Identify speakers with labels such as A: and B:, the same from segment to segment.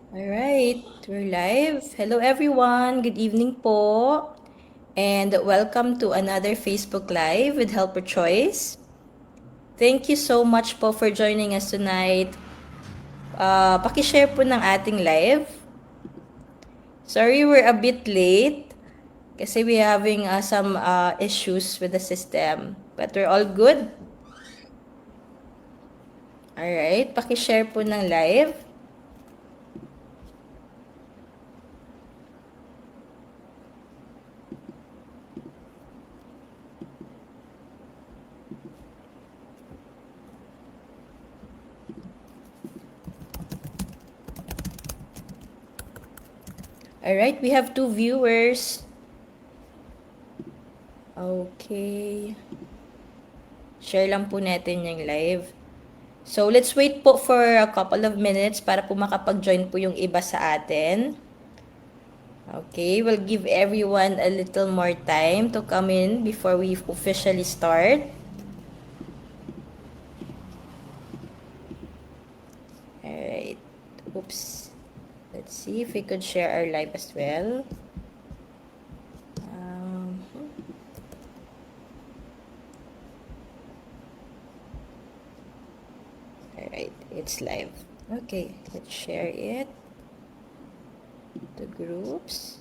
A: Alright, we're live. Hello everyone, good evening po. And welcome to another Facebook Live with Helper Choice. Thank you so much po for joining us tonight. Pakishare po ng ating live. Sorry we're a bit late kasi we're having some issues with the system. But we're all good. Alright, pakishare po ng live. Alright, we have 2 viewers. Okay. Share lang po natin yung live. So, let's wait po for a couple of minutes para po makapag-join po yung iba sa atin. Okay, we'll give everyone a little more time to come in before we officially start. Alright. Oops. Let's see if we could share our live as well. Alright, it's live. Okay, let's share it to groups.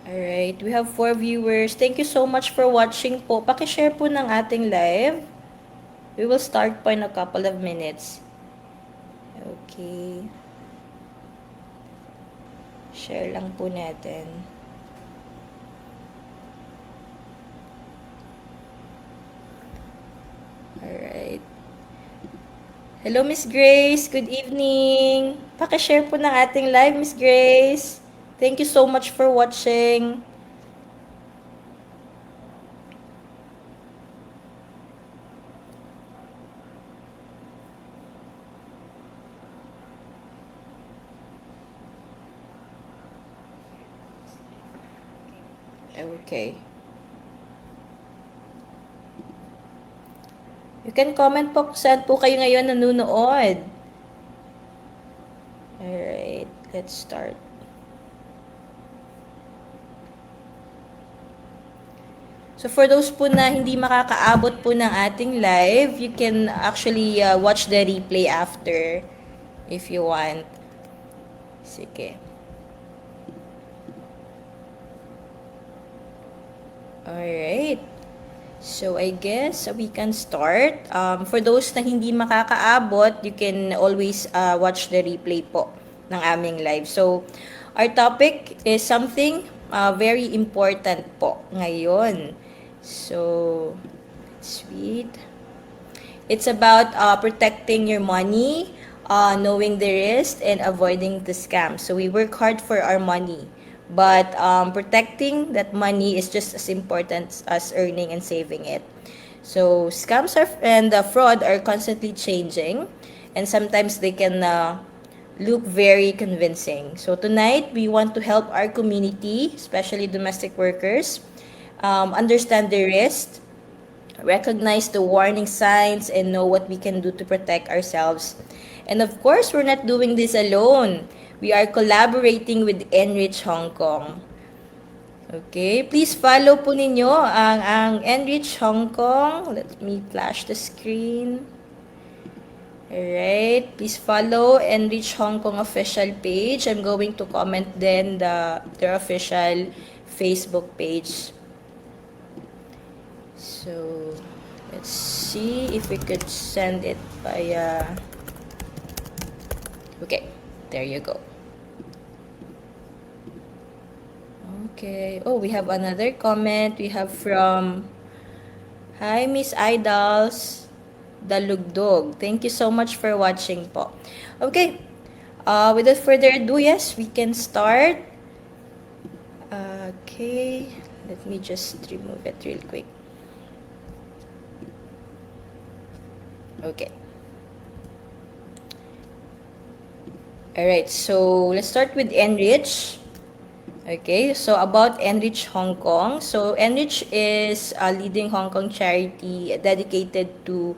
A: Alright, we have 4 viewers. Thank you so much for watching po. Pakishare po ng ating live. We will start po in a couple of minutes. Okay. Share lang po natin. Alright. Hello, Miss Grace. Good evening. Pakishare po ng ating live, Miss Grace. Thank you so much for watching. Okay. You can comment po kung saan po kayo ngayon nanonood. Alright, let's start. So for those po na hindi makakaabot po ng ating live, you can actually watch the replay after if you want. Sige. Alright. So I guess we can start. For those na hindi makakaabot, you can always watch the replay po ng aming live. So our topic is something very important po ngayon. So, sweet. It's about protecting your money, knowing the risk, and avoiding the scam. So we work hard for our money. But protecting that money is just as important as earning and saving it. So scams and fraud are constantly changing, and sometimes they can look very convincing. So tonight, we want to help our community, especially domestic workers, understand the risk, recognize the warning signs, and know what we can do to protect ourselves. And of course, we're not doing this alone. We are collaborating with Enrich Hong Kong. Okay, please follow po ninyo ang Enrich Hong Kong. Let me flash the screen. Alright, please follow Enrich Hong Kong official page. I'm going to comment then their official Facebook page. So, let's see if we could send it via... Okay, there you go. Okay. Oh, we have another comment. We have from... Hi, Miss Idols. Dalugdog. Thank you so much for watching po. Okay. Without further ado, yes, we can start. Okay. Let me just remove it real quick. Okay. All right, so let's start with Enrich. Okay, so about Enrich Hong Kong. So Enrich is a leading Hong Kong charity dedicated to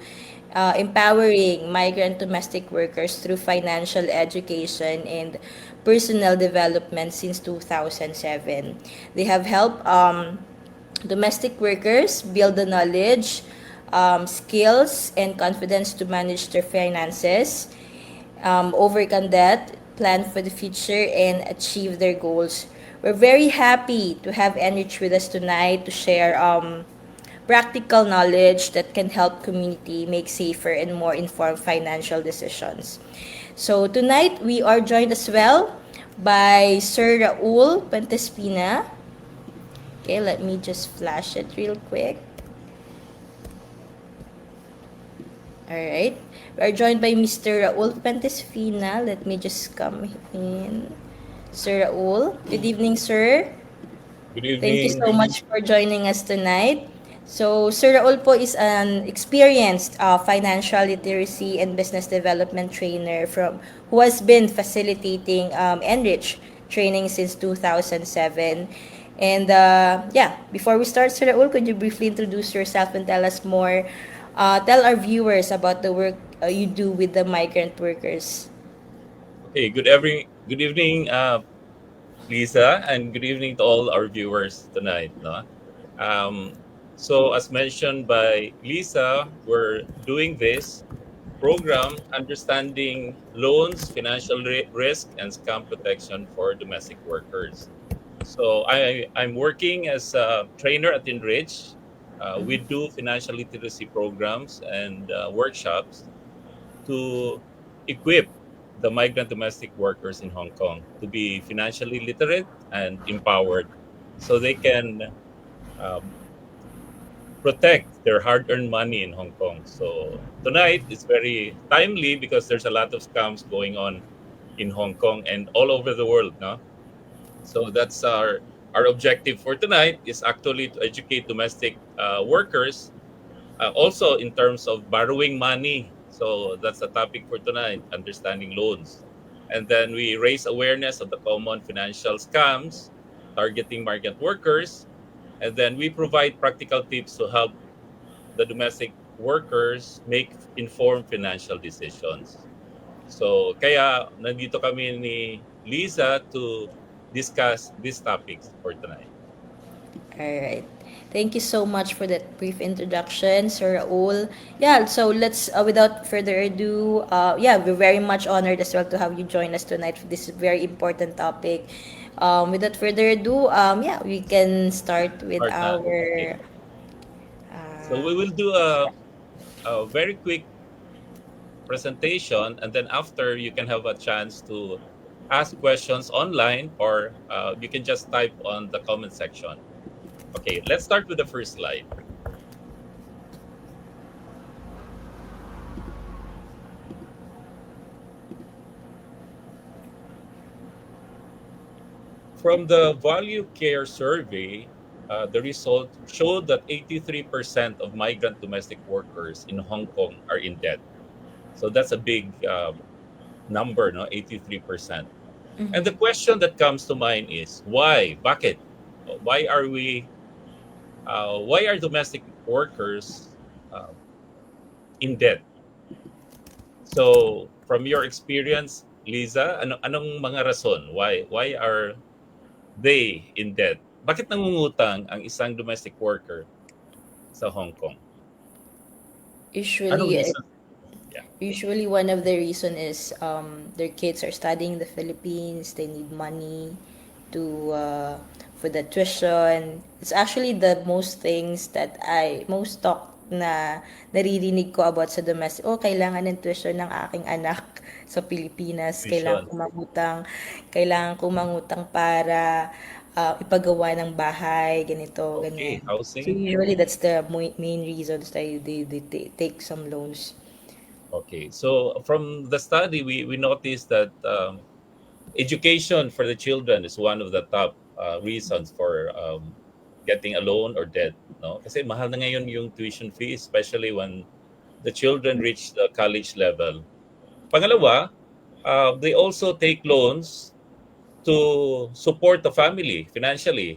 A: empowering migrant domestic workers through financial education and personal development since 2007. They have helped domestic workers build the knowledge, skills, and confidence to manage their finances, overcome debt, plan for the future, and achieve their goals. We're very happy to have Enrich with us tonight to share practical knowledge that can help community make safer and more informed financial decisions. So tonight we are joined as well by Sir Raul Pentespina. Okay, let me just flash it real quick. All right. We are joined by Mr. Raul Pentesfina. Let me just come in. Sir Raul. Good evening, sir.
B: Good
A: Thank you so
B: evening.
A: much for joining us tonight. So, Sir Raul po is an experienced financial literacy and business development trainer who has been facilitating Enrich training since 2007. And yeah, before we start, Sir Raul, could you briefly introduce yourself and tell us more, tell our viewers about the work you do with the migrant workers?
B: Okay, good evening, Lisa, and good evening to all our viewers tonight. No? Um, so, as mentioned by Lisa, we're doing this program understanding loans, financial risk, and scam protection for domestic workers. So, I'm working as a trainer at Enrich. We do financial literacy programs and workshops to equip the migrant domestic workers in Hong Kong to be financially literate and empowered so they can um, protect their hard earned money in Hong Kong. So tonight is very timely because there's a lot of scams going on in Hong Kong and all over the world. No? So that's our objective for tonight is actually to educate domestic workers also in terms of borrowing money. So that's the topic for tonight, understanding loans. And then we raise awareness of the common financial scams targeting migrant workers. And then we provide practical tips to help the domestic workers make informed financial decisions. So kaya nandito kami ni Lisa to discuss these topics for tonight.
A: All right. Thank you so much for that brief introduction, Sir Raul. Yeah, so let's, without further ado, yeah, we're very much honored as well to have you join us tonight for this very important topic. Without further ado, yeah, we can start with
B: Part na. Okay.
A: our.
B: So
A: Uh,
B: we will do a very quick presentation, and then after you can have a chance to ask questions online, or you can just type on the comment section. Okay, let's start with the first slide. From the Value Care Survey, the result showed that 83% of migrant domestic workers in Hong Kong are in debt. So that's a big number, no? 83%. And the question that comes to mind is why? Bakit? Why are we why are domestic workers uh, in debt? So, from your experience, Liza, anong mga rason? Why are they in debt? Bakit nangungutang ang isang domestic worker sa Hong Kong? Anong
A: usually,
B: reason? Yeah.
A: Usually, one of the reason is their kids are studying in the Philippines. They need money to for the tuition. It's actually the most things that most talk na naririnig ko about sa domestic. Oh, kailangan ng tuition ng aking anak sa Pilipinas.
B: Tuition.
A: Kailangan ko mangutang para ipagawa ng bahay, ganito,
B: Okay,
A: ganyan. So
B: housing.
A: usually that's the main reasons that they take some loans.
B: Okay. So, from the study, we noticed that education for the children is one of the top reasons for getting a loan or debt. No? Kasi mahal na ngayon yung tuition fee, especially when the children reach the college level. Pangalawa, They also take loans to support the family financially,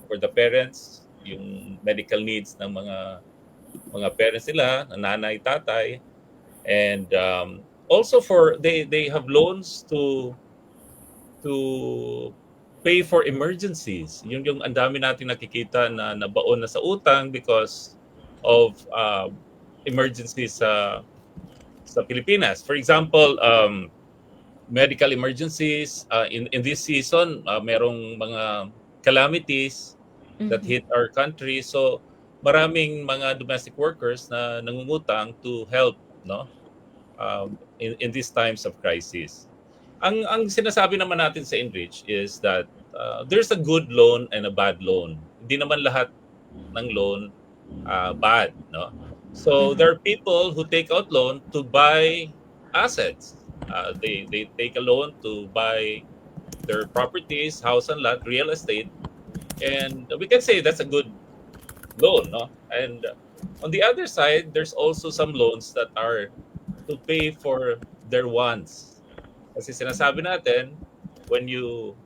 B: for the parents, yung medical needs ng mga parents nila, ng nanay, tatay, and also for they have loans to pay for emergencies. Yung ang dami nating nakikita na nabaon na sa utang because of emergencies sa Pilipinas. For example, medical emergencies in this season, merong mga calamities that
A: Mhm.
B: hit our country. So maraming mga domestic workers na nangungutang to help, no, in these times of crisis. Ang sinasabi naman natin sa Enrich is that there's a good loan and a bad loan. Hindi naman lahat ng loan bad, no? So
A: Mhm.
B: there are people who take out loan to buy assets. They take a loan to buy their properties, house and lot, real estate, and we can say that's a good loan, no? And on the other side, there's also some loans that are to pay for their wants. Kasi sinasabi natin, when you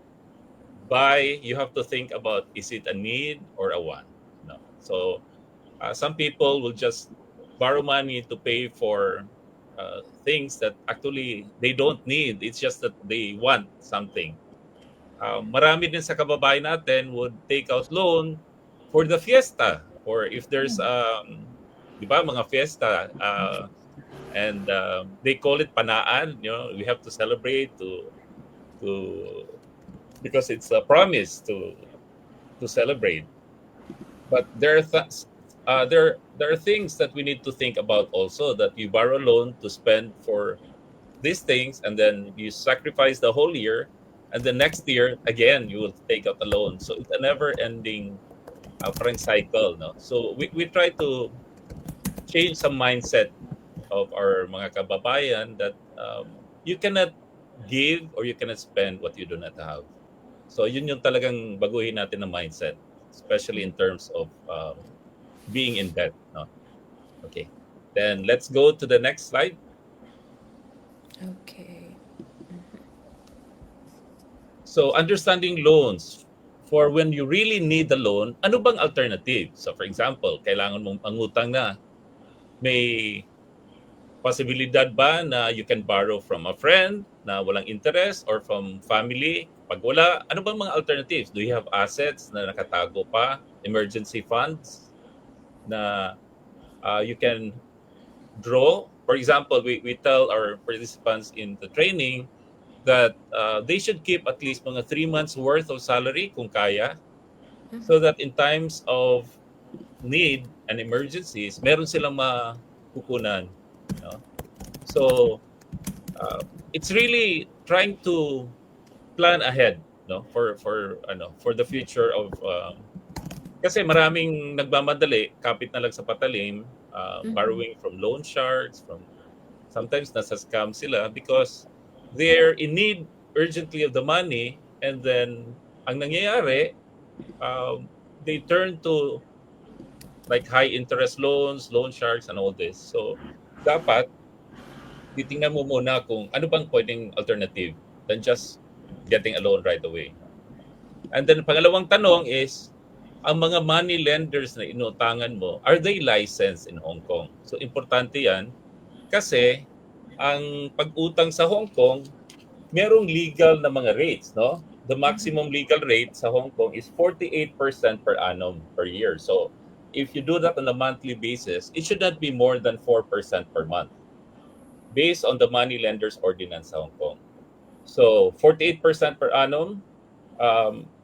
B: buy, you have to think about, is it a need or a want? No. So some people will just borrow money to pay for things that actually they don't need. It's just that they want something. Marami din sa kababayan natin would take out loan for the fiesta, or if there's di ba, mga fiesta, and they call it panaan. We have to celebrate to because it's a promise to celebrate. But there are things that we need to think about also, that you borrow loan to spend for these things, and then you sacrifice the whole year, and the next year again you will take out a loan. So it's a never ending parang cycle, no? So we try to change some mindset of our mga kababayan that you cannot give or you cannot spend what you do not have. So yun yung talagang baguhin natin na mindset, especially in terms of being in debt, no? Okay. Then let's go to the next slide.
A: Okay.
B: So understanding loans for when you really need the loan, ano bang alternative? So for example, kailangan mong mangutang na. May posibilidad ba na you can borrow from a friend na walang interest, or from family? Pag wala, ano bang mga alternatives? Do you have assets na nakatago pa? Emergency funds na you can draw? For example, we tell our participants in the training that they should keep at least mga 3 months worth of salary kung kaya, so that in times of need and emergencies, meron silang makukunan. No? So it's really trying to plan ahead, no, for the future of kasi maraming nagmamadali, kapit na lang sa patalim,
A: Mhm.
B: borrowing from loan sharks, from sometimes nasa scam sila because they're in need urgently of the money, and then ang nangyayari, they turn to like high interest loans, loan sharks, and all this. So dapat titingnan mo muna kung ano bang pwedeng alternative than just getting a loan right away. And then pangalawang tanong is, ang mga money lenders na inutangan mo, are they licensed in Hong Kong? So importante yan kasi ang pag-utang sa Hong Kong, merong legal na mga rates, no? The maximum legal rate sa Hong Kong is 48% per annum per year. So if you do that on a monthly basis, it should not be more than 4% per month based on the money lenders ordinance sa Hong Kong. So 48% per annum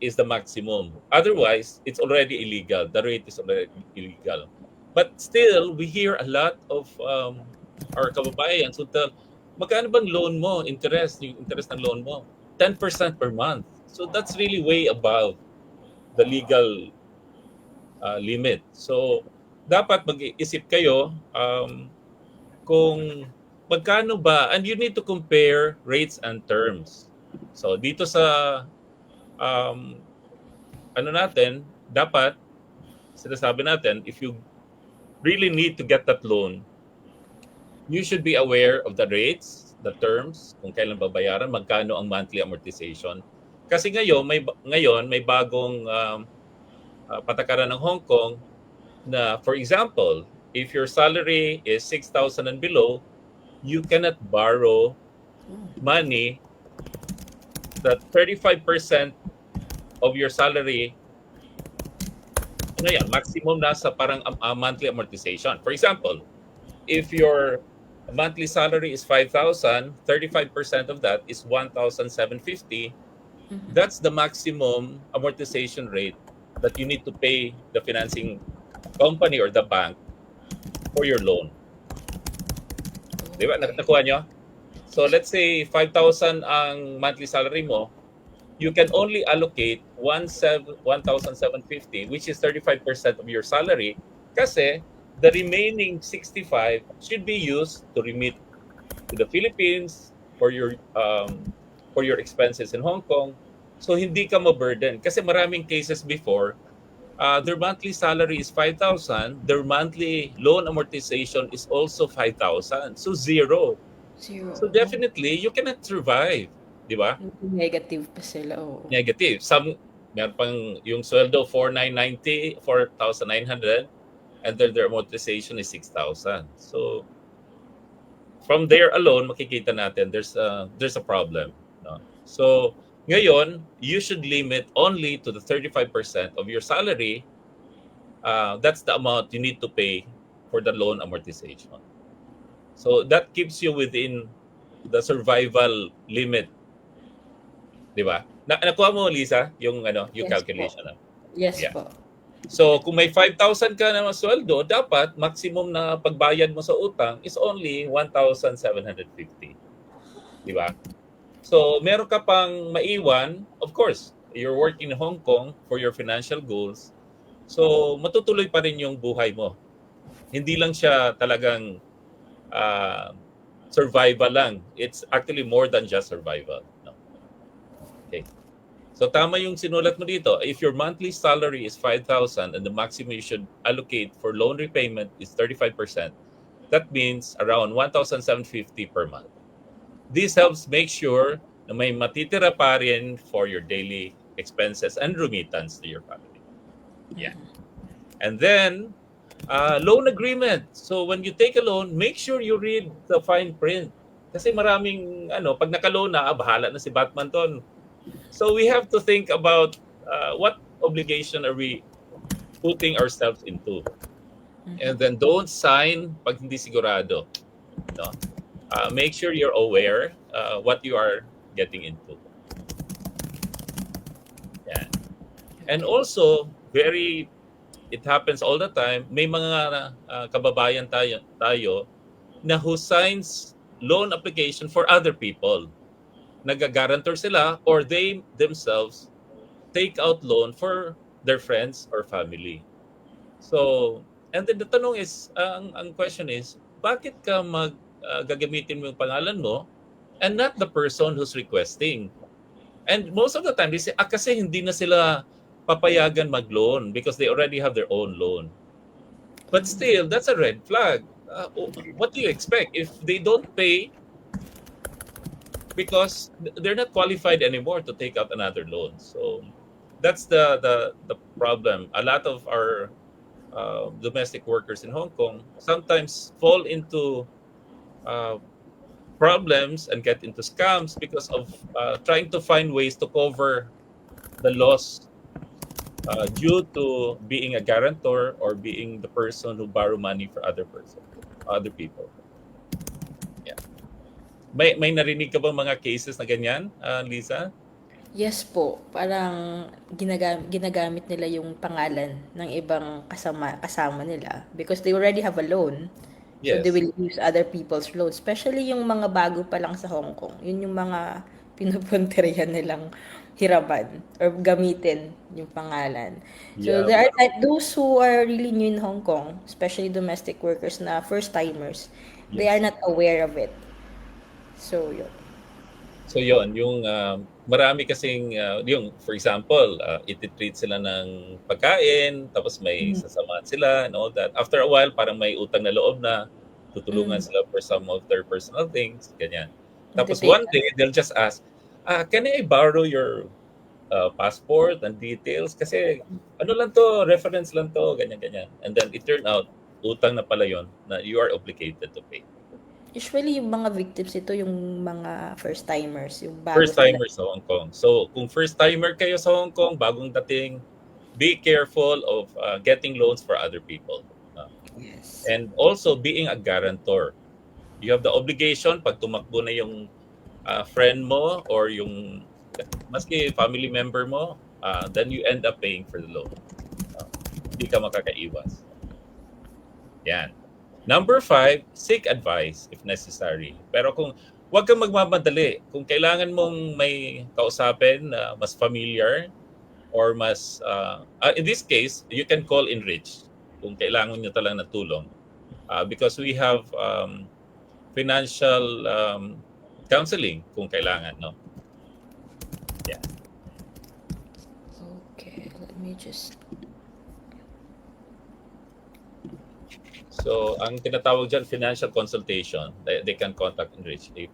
B: is the maximum. Otherwise, it's already illegal. The rate is already illegal. But still, we hear a lot of our kababayans who tell, magkano bang loan mo, interest, yung interest ng loan mo? 10% per month. So that's really way above the legal limit. So dapat mag-iisip kayo kung magkano ba, and you need to compare rates and terms. So dito sa um, ano natin, dapat sinasabi natin, if you really need to get that loan, you should be aware of the rates, the terms, kung kailan babayaran, magkano ang monthly amortization. Kasi ngayon may bagong patakaran ng Hong Kong na, for example, if your salary is 6,000 and below, you cannot borrow money that 35% of your salary, maximum nasa parang monthly amortization. For example, if your monthly salary is 5,000, 35% of that is 1,750. That's the maximum amortization rate that you need to pay the financing company or the bank for your loan. Di ba? Nakuha nyo? So let's say 5,000 ang monthly salary mo, you can only allocate 1,750, which is 35% of your salary, kasi the remaining 65 should be used to remit to the Philippines for your expenses in Hong Kong. So hindi ka ma-burden. Kasi maraming cases before, their monthly salary is 5,000, their monthly loan amortization is also 5,000. So zero.
A: Zero.
B: So definitely, you cannot survive. Di ba?
A: Negative pa sila, oo.
B: Negative. Meron pang yung sweldo 4,990, 4,900, and then their amortization is 6,000. So from there alone, makikita natin there's a problem. No? So ngayon, you should limit only to the 35% of your salary. That's the amount you need to pay for the loan amortization. So that keeps you within the survival limit. Di ba? Nakuha mo, Lisa, yung
A: Yes
B: calculation.
A: po. Yes
B: Yeah.
A: po.
B: So kung may 5,000 ka na sweldo, dapat maximum na pagbayad mo sa utang is only 1,750. Di ba? So meron ka pang maiwan, of course, you're working in Hong Kong for your financial goals. So matutuloy pa rin yung buhay mo. Hindi lang siya talagang survival lang. It's actually more than just survival. No? Okay. So tama yung sinulat mo dito. If your monthly salary is 5,000 and the maximum you should allocate for loan repayment is 35%, that means around 1,750 per month. This helps make sure na may matitira pa rin for your daily expenses and remittance to your family. Yeah. And then, loan agreement. So when you take a loan, make sure you read the fine print. Kasi maraming, pag naka-loan na, bahala na si Batman ton. So we have to think about what obligation are we putting ourselves into. And then don't sign pag hindi sigurado. No? Make sure you're aware what you are getting into. Yeah. And also, it happens all the time, may mga kababayan tayo na who signs loan application for other people. Nag-guarantor sila or they themselves take out loan for their friends or family. So, and then the tanong is, ang question is, bakit ka gagamitin mo yung pangalan mo and not the person who's requesting? And most of the time, they say, kasi hindi na sila papayagan mag-loan because they already have their own loan. But still, that's a red flag. What do you expect? If they don't pay, because they're not qualified anymore to take out another loan. So that's the problem. A lot of our domestic workers in Hong Kong sometimes fall into problems and get into scams because of trying to find ways to cover the loss due to being a guarantor or being the person who borrow money for other people. Yeah. May narinig ka bang mga cases na ganyan, Lisa?
A: Yes po, parang ginagamit nila yung pangalan ng ibang kasama nila because they already have a loan. So
B: Yes.
A: they will use other people's loans, especially yung mga bago pa lang sa Hong Kong. Yun yung mga pinupunterihan nilang hirapan or gamitin yung pangalan. So
B: Yeah.
A: there are those who are really new in Hong Kong, especially domestic workers na first timers, they are
B: Yes.
A: not aware of it. So yun.
B: So yon yung marami kasing yung for example, ititreat sila ng pagkain tapos may sasamahan sila and all that. After a while parang may utang na loob na, tutulungan sila for some of their personal things, ganyan. Tapos
A: Magte-take
B: one day, they'll just ask, can I borrow your passport and details? Kasi ano lang to, reference lang to, ganyan-ganyan. And then it turned out, utang na pala yun na you are obligated to pay.
A: Usually, yung mga victims ito, yung mga first-timers, yung bago
B: First
A: sila.
B: timer sa Hong Kong. So kung first timer kayo sa Hong Kong, bagong dating, be careful of getting loans for other people.
A: Yes.
B: And also being a guarantor. You have the obligation pag tumakbo na yung friend mo or yung maski family member mo, then you end up paying for the loan. Hindi ka makakaiwas. Yan. Number 5, seek advice if necessary. Pero kung huwag kang magmamadali, kung kailangan mong may kausapin na mas familiar or mas, in this case, you can call Enrich kung kailangan nyo talaga ng tulong. Because we have financial counseling kung kailangan, no? Yeah.
A: Okay, let me just...
B: So, ang tinatawag dyan, financial consultation. They can contact Enrich if,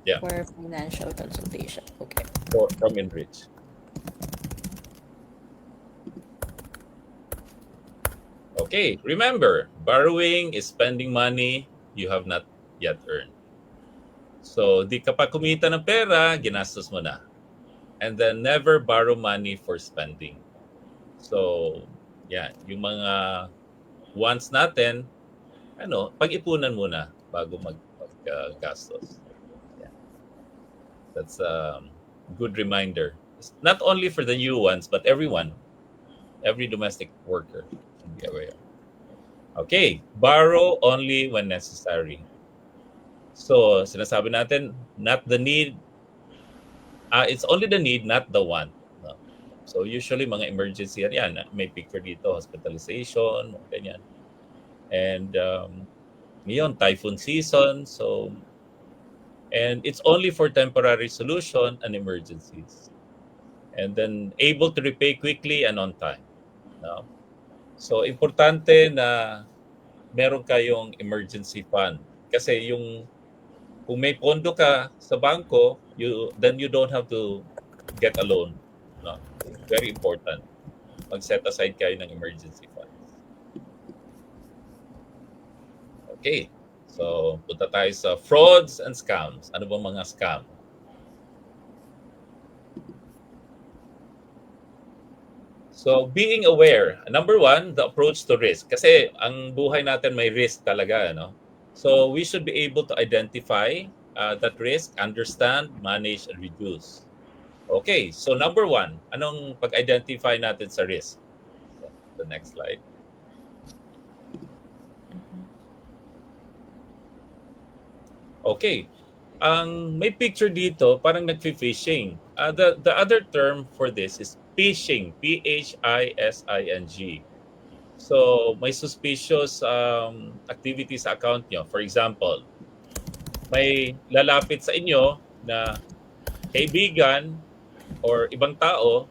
B: yeah,
A: For financial consultation. Okay.
B: from Enrich. Okay, remember, borrowing is spending money you have not yet earned. So, di ka pa kumita ng pera, ginastos mo na. And then, never borrow money for spending. So, yeah, yung mga wants natin, pag-ipunan muna bago mag-gastos. Yeah. That's a good reminder. It's not only for the new ones, but everyone, every domestic worker should be aware. Okay, borrow only when necessary. So, sinasabi natin, not the need, it's only the need, not the want. No? So, usually, mga emergency, yan, may picture dito, hospitalization, ganyan. And ngayon, typhoon season, so, and it's only for temporary solution and emergencies. And then, able to repay quickly and on time. No? So, importante na meron kayong emergency fund. Kasi kung may pondo ka sa bangko, then you don't have to get a loan. No? Very important. Mag-set aside kayo ng emergency funds. Okay. So, punta tayo sa frauds and scams. Ano ba mga scam? So, being aware. Number 1, the approach to risk. Kasi ang buhay natin may risk talaga, no? So, we should be able to identify that risk, understand, manage, and reduce. Okay, so number 1, anong pag-identify natin sa risk? The next slide. Okay, may picture dito, parang nag-fishing. The other term for this is phishing, P-H-I-S-I-N-G. So, may suspicious activity sa account nyo. For example, may lalapit sa inyo na kaibigan or ibang tao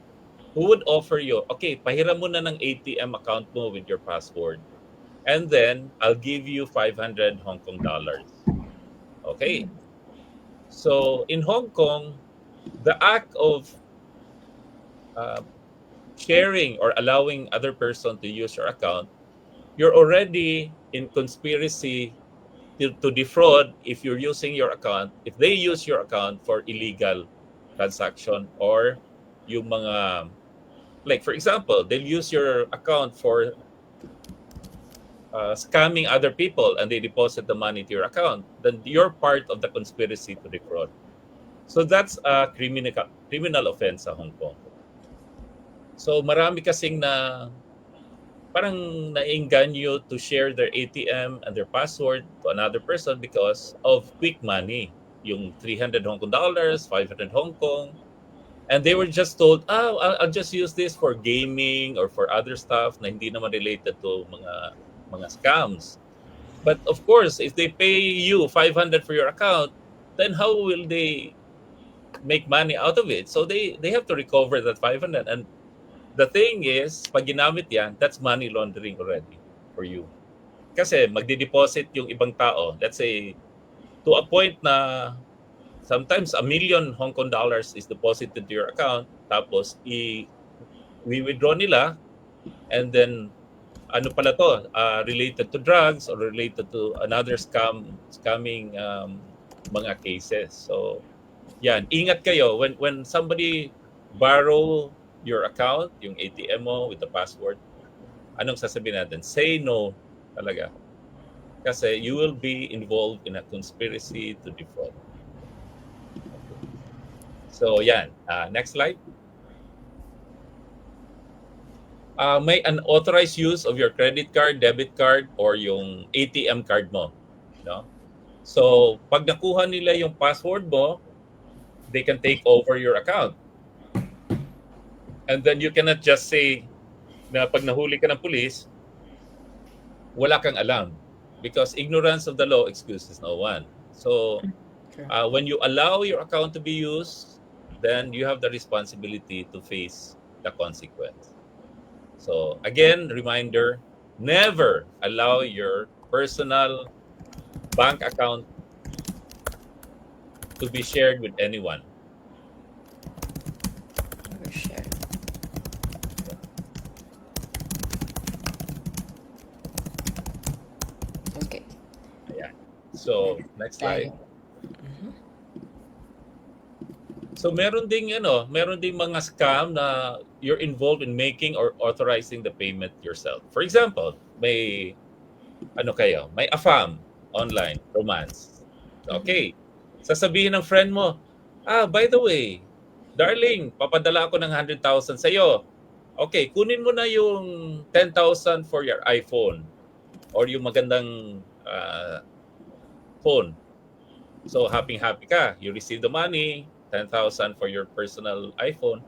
B: who would offer you, okay, pahiram mo na ng ATM account mo with your password. And then, I'll give you 500 Hong Kong dollars. Okay. So, in Hong Kong, the act of sharing or allowing other person to use your account, you're already in conspiracy to defraud if you're using your account, if they use your account for illegal transaction or yung mga, like for example, they'll use your account for scamming other people and they deposit the money to your account, then you're part of the conspiracy to defraud. So that's a criminal offense sa Hong Kong. So marami kasing parang nainganyo to share their ATM and their password to another person because of quick money. Yung 300 Hong Kong dollars, 500 Hong Kong. And they were just told, I'll just use this for gaming or for other stuff na hindi naman related to mga scams. But of course, if they pay you 500 for your account, then how will they make money out of it? So they have to recover that 500. And the thing is, pag ginamit yan, that's money laundering already for you. Kasi magdi-deposit yung ibang tao, let's say, to a point na sometimes $1 million Hong Kong dollars is deposited to your account, tapos we-withdraw nila, and then ano pala to, related to drugs or related to another scamming mga cases. So, yan, ingat kayo when somebody borrow your account, yung ATM mo with the password, anong sasabihin natin? Say no talaga. Kasi you will be involved in a conspiracy to defraud. So, yan. Next slide. May unauthorized use of your credit card, debit card, or yung ATM card mo. No? So, pag nakuha nila yung password mo, they can take over your account. And then you cannot just say na pag nahuli ka ng pulis, wala kang alam. Because ignorance of the law excuses no one. So, when you allow your account to be used, then you have the responsibility to face the consequence. So, again, reminder, never allow your personal bank account to be shared with anyone.
A: Never share. Okay.
B: Ayan. So, next slide. So meron ding mga scam na you're involved in making or authorizing the payment yourself. For example, may AFAM online romance. Okay. Sasabihin ng friend mo, by the way, darling, papadala ako ng 100,000 sa iyo. Okay, kunin mo na yung 10,000 for your iPhone or yung magandang phone. So happy ka, you receive the money, 10,000 for your personal iPhone.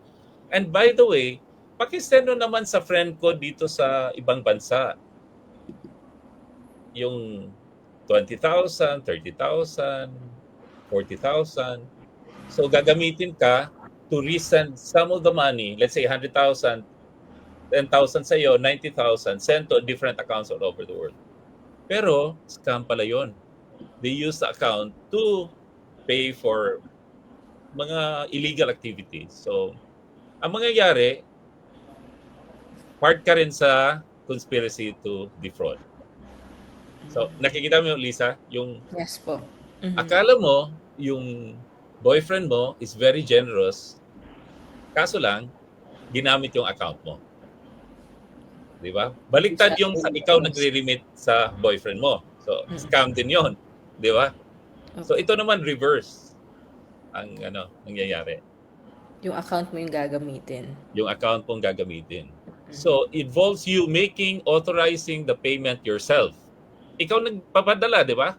B: And by the way, pakisend mo naman sa friend ko dito sa ibang bansa. Yung 20,000, 30,000, 40,000. So gagamitin ka to resend some of the money, let's say 100,000, 10,000 sa iyo, 90,000, sent to different accounts all over the world. Pero scam pala yon. They use the account to pay for mga illegal activities. So, ang mangyayari, part ka rin sa conspiracy to defraud. So, nakikita mo, Lisa, yung
A: Yes po.
B: akala mo, yung boyfriend mo is very generous, kaso lang, ginamit yung account mo. Di ba? Baliktad yung sa ikaw nagre-remit sa boyfriend mo. So, scam din yon, di ba? So, ito naman reverse ang nangyayari.
A: Yung account mo yung gagamitin.
B: Yung account mong gagamitin. So, it involves you authorizing the payment yourself. Ikaw nagpapadala, di ba?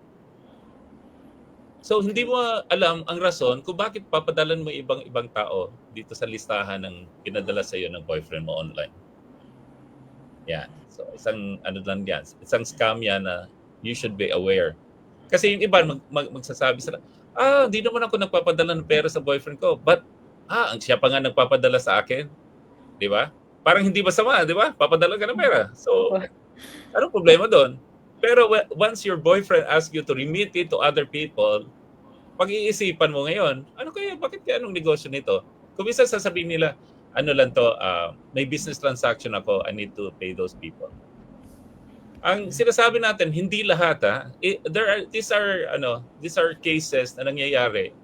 B: So, hindi mo alam ang rason kung bakit papadalan mo ibang tao dito sa listahan ng pinadala sa iyo ng boyfriend mo online. Yan. So, isang isang scam yan na you should be aware. Kasi yung iba magsasabi sila, hindi naman ako nagpapadala ng pera sa boyfriend ko. But, ang siya pa nga nagpapadala sa akin. Di ba? Parang hindi masama, di ba? Papadala ka ng pera. So, anong problema doon? Pero once your boyfriend asks you to remit it to other people, pag-iisipan mo ngayon, bakit kaya anong negosyo nito? Kung minsan sasabihin nila, may business transaction ako, I need to pay those people. Ang sinasabi natin, hindi lahat these are cases na nangyayari.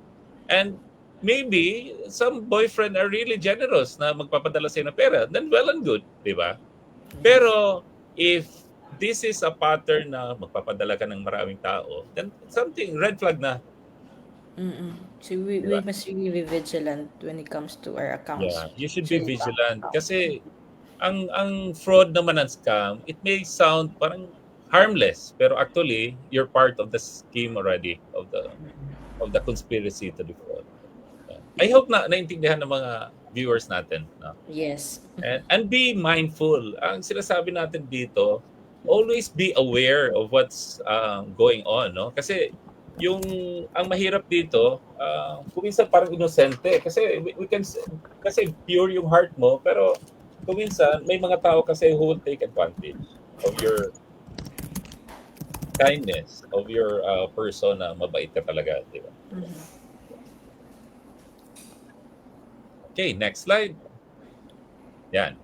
B: And maybe some boyfriend are really generous na magpapadala sa'yo ng pera. Then well and good, di ba? Pero if this is a pattern na magpapadala ka ng maraming tao, then something, red flag na.
A: So we must really be vigilant when it comes to our accounts.
B: Yeah, you should be vigilant. Kasi ang fraud naman ng scam, it may sound parang harmless, pero actually you're part of the scheme already of the conspiracy to defraud. I hope na naintindihan ng mga viewers natin, no?
A: Yes.
B: And be mindful. Ang sinasabi natin dito, always be aware of what's going on, no? Kasi ang mahirap dito, kung minsan parang inosente kasi kasi pure yung heart mo, pero kung minsan may mga tao kasi who will take advantage of your kindness, of your person na mabait ka talaga, di ba? Okay, next slide. Yan.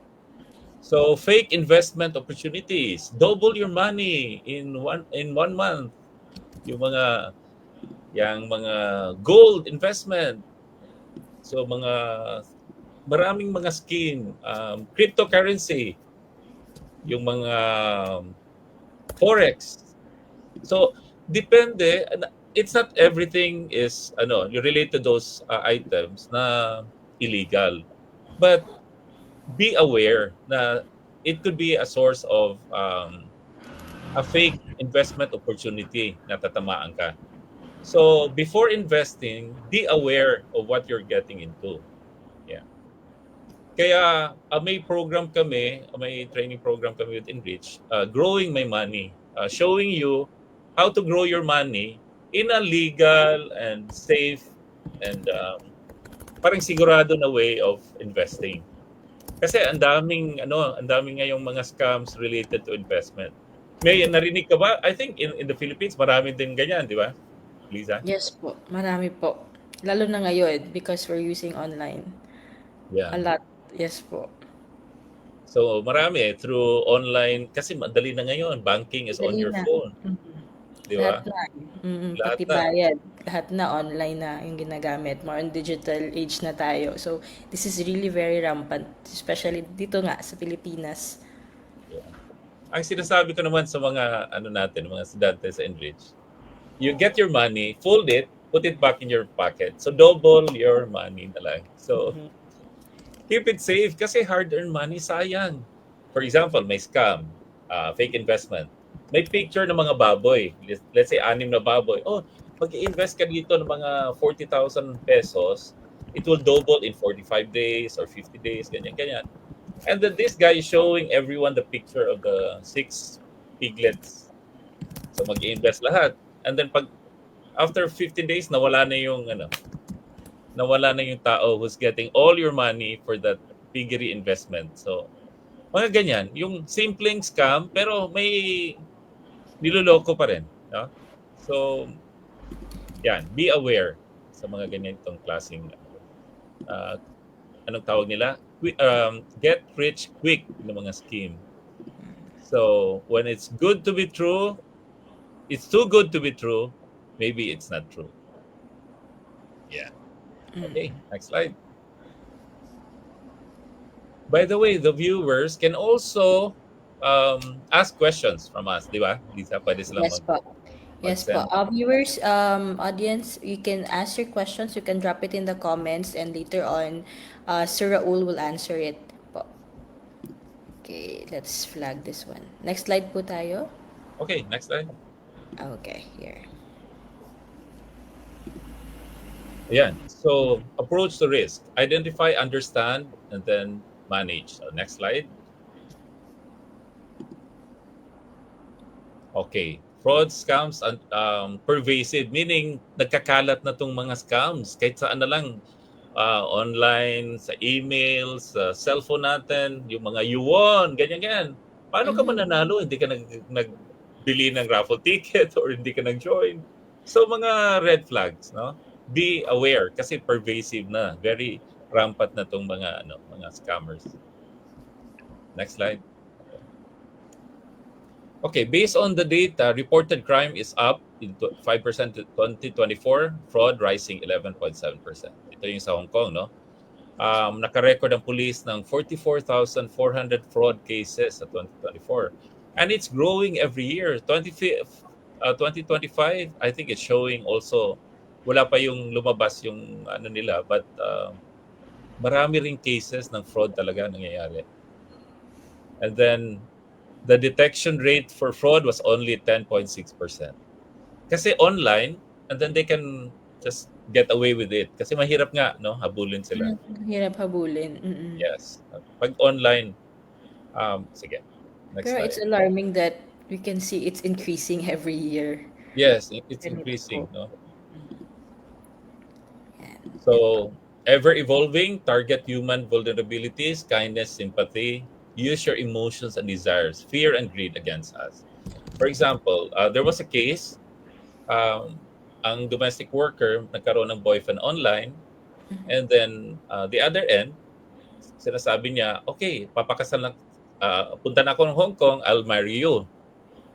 B: So fake investment opportunities, double your money in one month. Yung mga gold investment. So maraming mga scheme, cryptocurrency, yung mga forex. So depende. It's not everything is you relate to those items na illegal, but be aware na it could be a source of a fake investment opportunity na tatamaan ka. So before investing, be aware of what you're getting into. Yeah. Kaya may training program kami with Enrich, growing my money, showing you how to grow your money in a legal and safe and parang sigurado na way of investing. Kasi ang daming ngayong mga scams related to investment. May narinig ka ba? I think in the Philippines marami din ganyan, di ba, Lisa?
A: Yes po, marami po. Lalo na ngayon because we're using online. A
B: Yeah.
A: lot. Yes po.
B: So marami through online kasi madali na ngayon. Banking is on
A: Dali
B: your
A: na.
B: phone,
A: Mhm.
B: di
A: Lahat
B: ba?
A: na.
B: Lahat
A: Pati
B: na.
A: bayad. Lahat na online na yung ginagamit. More on digital age na tayo. So, this is really very rampant. Especially dito nga sa Pilipinas.
B: Yeah. Ang sinasabi ko naman sa mga mga estudyante sa Enrich, you get your money, fold it, put it back in your pocket. So double your money na lang. So
A: Mhm.
B: keep it safe kasi hard-earned money sayang. For example, may scam, fake investment. May picture ng mga baboy. Let's say 6 na baboy. Oh, mag-invest ka dito ng mga 40,000 pesos. It will double in 45 days or 50 days, ganyan-ganyan. And then this guy is showing everyone the picture of the 6 piglets. So mag-invest lahat. And then after 15 days nawala na yung tao who's getting all your money for that piggery investment. So mga ganyan, yung simpleng scam pero may niloloko pa rin, no? So yan, be aware sa mga ganitong klaseng uh, anong tawag nila? Get rich quick ng mga scheme. So when it's good to be true, it's too good to be true, maybe it's not true. Yeah. Okay, next slide. By the way, the viewers can also ask questions from us, di ba? Lisa, pwede silang
A: Yes po. Yes po.
B: mag-send.
A: Viewers, audience, you can ask your questions. You can drop it in the comments and later on, Sir Raul will answer it po. Okay, let's flag this one. Next slide po tayo.
B: Okay, next slide.
A: Okay, here.
B: Ayan. So, approach the risk. Identify, understand, and then manage. So, next slide. Okay. Fraud, scams, and pervasive. Meaning, nagkakalat na tong mga scams. Kahit saan na lang. Online, sa email, sa cellphone natin, yung mga yuwon, ganyan-ganyan. Paano ka mananalo? Hindi ka nagbili ng raffle ticket or hindi ka nag-join. So, mga red flags, no? Be aware kasi pervasive na. Very rampant na tong mga scammers. Next slide. Okay, based on the data, reported crime is up in 5% to 2024, fraud rising 11.7%. Ito yung sa Hong Kong, no? Naka-record ang police ng 44,400 fraud cases sa 2024. And it's growing every year. 2025, I think it's showing also, wala pa yung lumabas yung nila, but marami ring cases ng fraud talaga nangyayari. And then, the detection rate for fraud was only 10.6%. Kasi online, and then they can just get away with it. Kasi mahirap nga, no? Habulin sila.
A: Hirap habulin.
B: Yes. Pag online, sige. Next
A: Pero it's
B: slide.
A: alarming that we can see it's increasing every year.
B: Yes, it's
A: Ganito
B: increasing,
A: po.
B: no?
A: Yan.
B: So, ever evolving, target human vulnerabilities, kindness, sympathy, use your emotions and desires, fear and greed against us. For example, there was a case, ang domestic worker nagkaroon ng boyfriend online, And then the other end, sinasabi niya, okay, papakasal na, punta na ako ng Hong Kong, I'll marry you.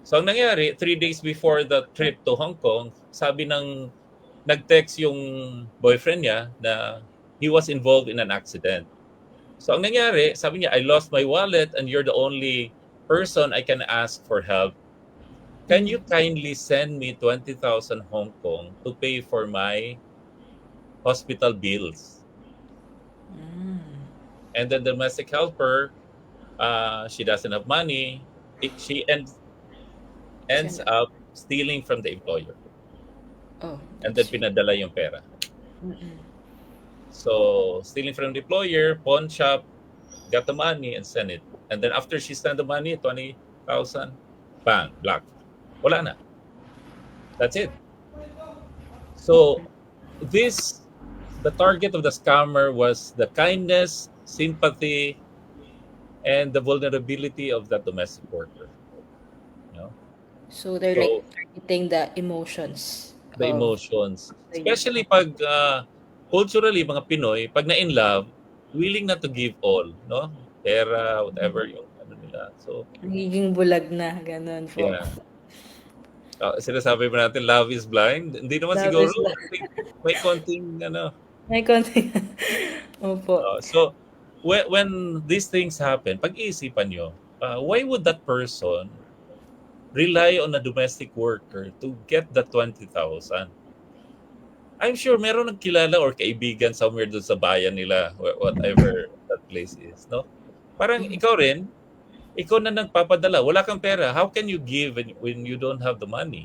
B: So ang nangyari, 3 days before the trip to Hong Kong, sabi ng nag-text yung boyfriend niya na he was involved in an accident. So ang nangyari, sabi niya, I lost my wallet and you're the only person I can ask for help. Can you kindly send me 20,000 Hong Kong to pay for my hospital bills? And then the domestic helper, she doesn't have money. She ends up stealing from the employer.
A: Oh,
B: And then pinadala yung pera. So, stealing from the employer, pawn shop, got the money and sent it. And then after she sent the money, 20,000, bang, black. Wala na. That's it. So, the target of the scammer was the kindness, sympathy, and the vulnerability of that domestic worker. You know?
A: So they're like targeting the emotions
B: The
A: of
B: emotions.
A: the
B: Especially pag culturally, mga Pinoy, pag na-in-love, willing na to give all, no? Pera, whatever yung ano nila. So,
A: nagiging bulag na, ganun po.
B: yeah. Sinasabi ba natin, love is blind? Hindi naman
A: Love
B: siguro.
A: is blind.
B: I think may konting, ano.
A: May konti. Opo.
B: So, when these things happen, pag-iisipan nyo, why would that person rely on a domestic worker to get the 20,000? I'm sure meron nagkilala or kaibigan somewhere doon sa bayan nila, whatever that place is, no? Parang ikaw rin, ikaw na nagpapadala, wala kang pera. How can you give when you don't have the money?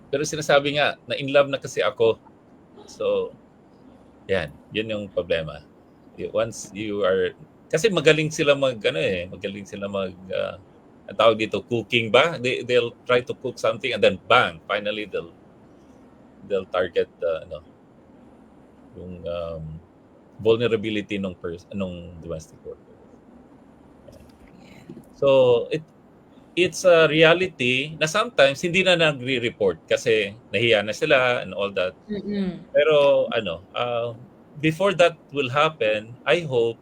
B: Pero sinasabi nga, na in love na kasi ako. So, yun yung problema. Once you are, kasi magaling sila magaling sila ang tawag dito, cooking ba? They'll try to cook something and then bang, finally they'll target yung vulnerability nung domestic worker. So it's a reality na sometimes hindi na nagre-report kasi nahiya na sila and all that. Pero before that will happen, I hope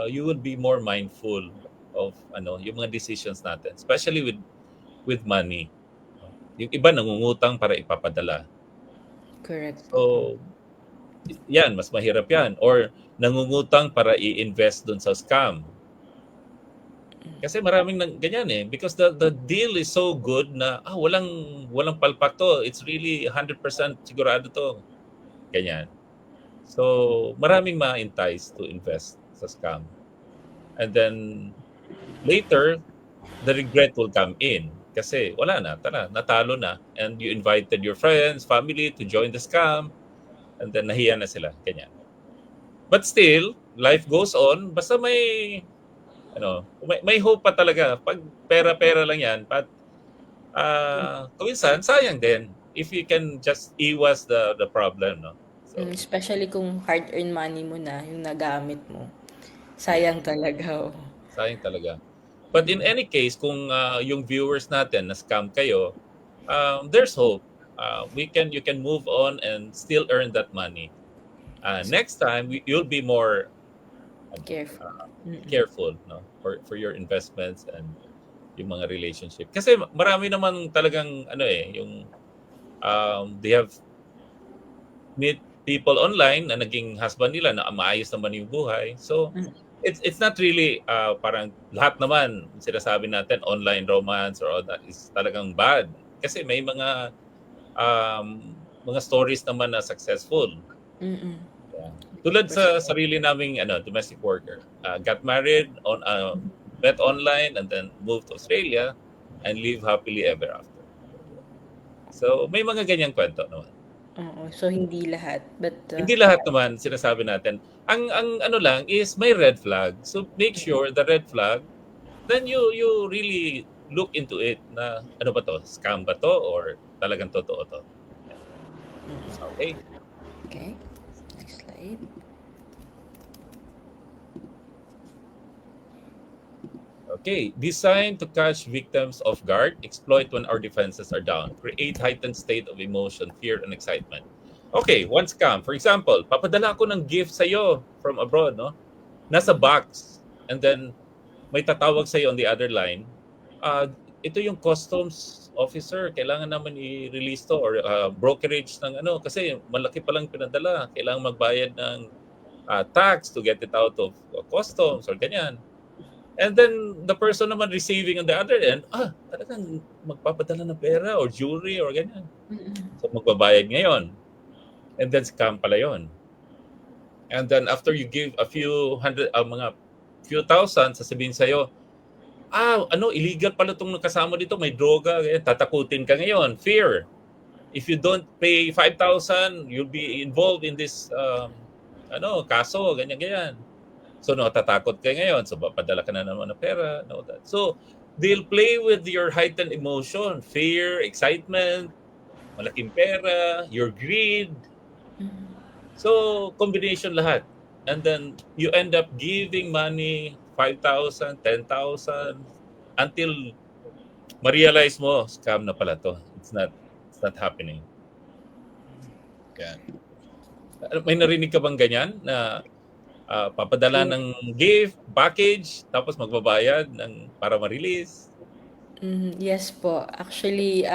B: you will be more mindful of yung mga decisions natin, especially with money. Yung iba nangungutang para ipapadala.
A: Correct.
B: So, yan, mas mahirap yan. Or nangungutang para i-invest dun sa scam. Kasi maraming ganyan because the deal is so good na walang palpak to. It's really 100% sigurado to. Ganyan. So, maraming ma-entice to invest sa scam. And then later, the regret will come in. Kasi wala na, natalo na. And you invited your friends, family to join the scam. And then nahiya na sila. Ganyan. But still, life goes on. Basta may hope pa talaga. Pag pera-pera lang yan, but kuminsan, sayang din. If you can just iwas the problem, no? So,
A: especially kung hard-earned money mo na, yung nagamit mo. Sayang talaga.
B: Sayang talaga. But in any case, kung yung viewers natin na scam kayo, there's hope. You can move on and still earn that money. Next time, you'll be more careful, no, for your investments and yung mga relationship. Kasi marami naman talagang yung they have meet people online na naging husband nila na maayos naman yung buhay. So it's not really parang lahat naman sinasabi natin online romance or all that is talagang bad. Kasi may mga stories naman na successful. Yeah. Tulad sa sarili naming domestic worker. Got married met online and then moved to Australia and live happily ever after. So may mga ganyang kwento naman.
A: So hindi lahat, but
B: hindi lahat naman sinasabi natin. Ang ano lang is may red flag. So make sure the red flag, then you really look into it na ano ba to? Scam ba to or talagang totoo to? Okay.
A: Okay. Next slide.
B: Okay, designed to catch victims off guard, exploit when our defenses are down, create heightened state of emotion, fear, and excitement. Okay, one scam. For example, papadala ako ng gift sa'yo from abroad, no? Nasa box. And then, may tatawag sa'yo on the other line. Ah, ito yung customs officer. Kailangan naman i-release to or brokerage ng ano. Kasi malaki palang pinadala. Kailangan magbayad ng tax to get it out of customs or ganyan. And then, the person naman receiving on the other end, talagang magpapadala ng pera or jewelry or ganyan. So, magbabayad ngayon. And then scam pala yun. And then after you give a few hundred, mga few thousand, sasabihin sa'yo, illegal pala itong kasama dito, may droga, ganyan. Tatakutin ka ngayon. Fear. If you don't pay 5,000, you'll be involved in this, kaso, ganyan. So, natatakot ka ngayon. So, papadala ka na naman ng pera. That. So, they'll play with your heightened emotion, fear, excitement, malaking pera, your greed. So, combination lahat. And then, you end up giving money, 5,000, 10,000, until ma-realize mo, scam na pala to. It's not happening. Yan. May narinig ka bang ganyan na papadala ng gift, package, tapos magbabayad para ma-release?
A: Yes po. Actually,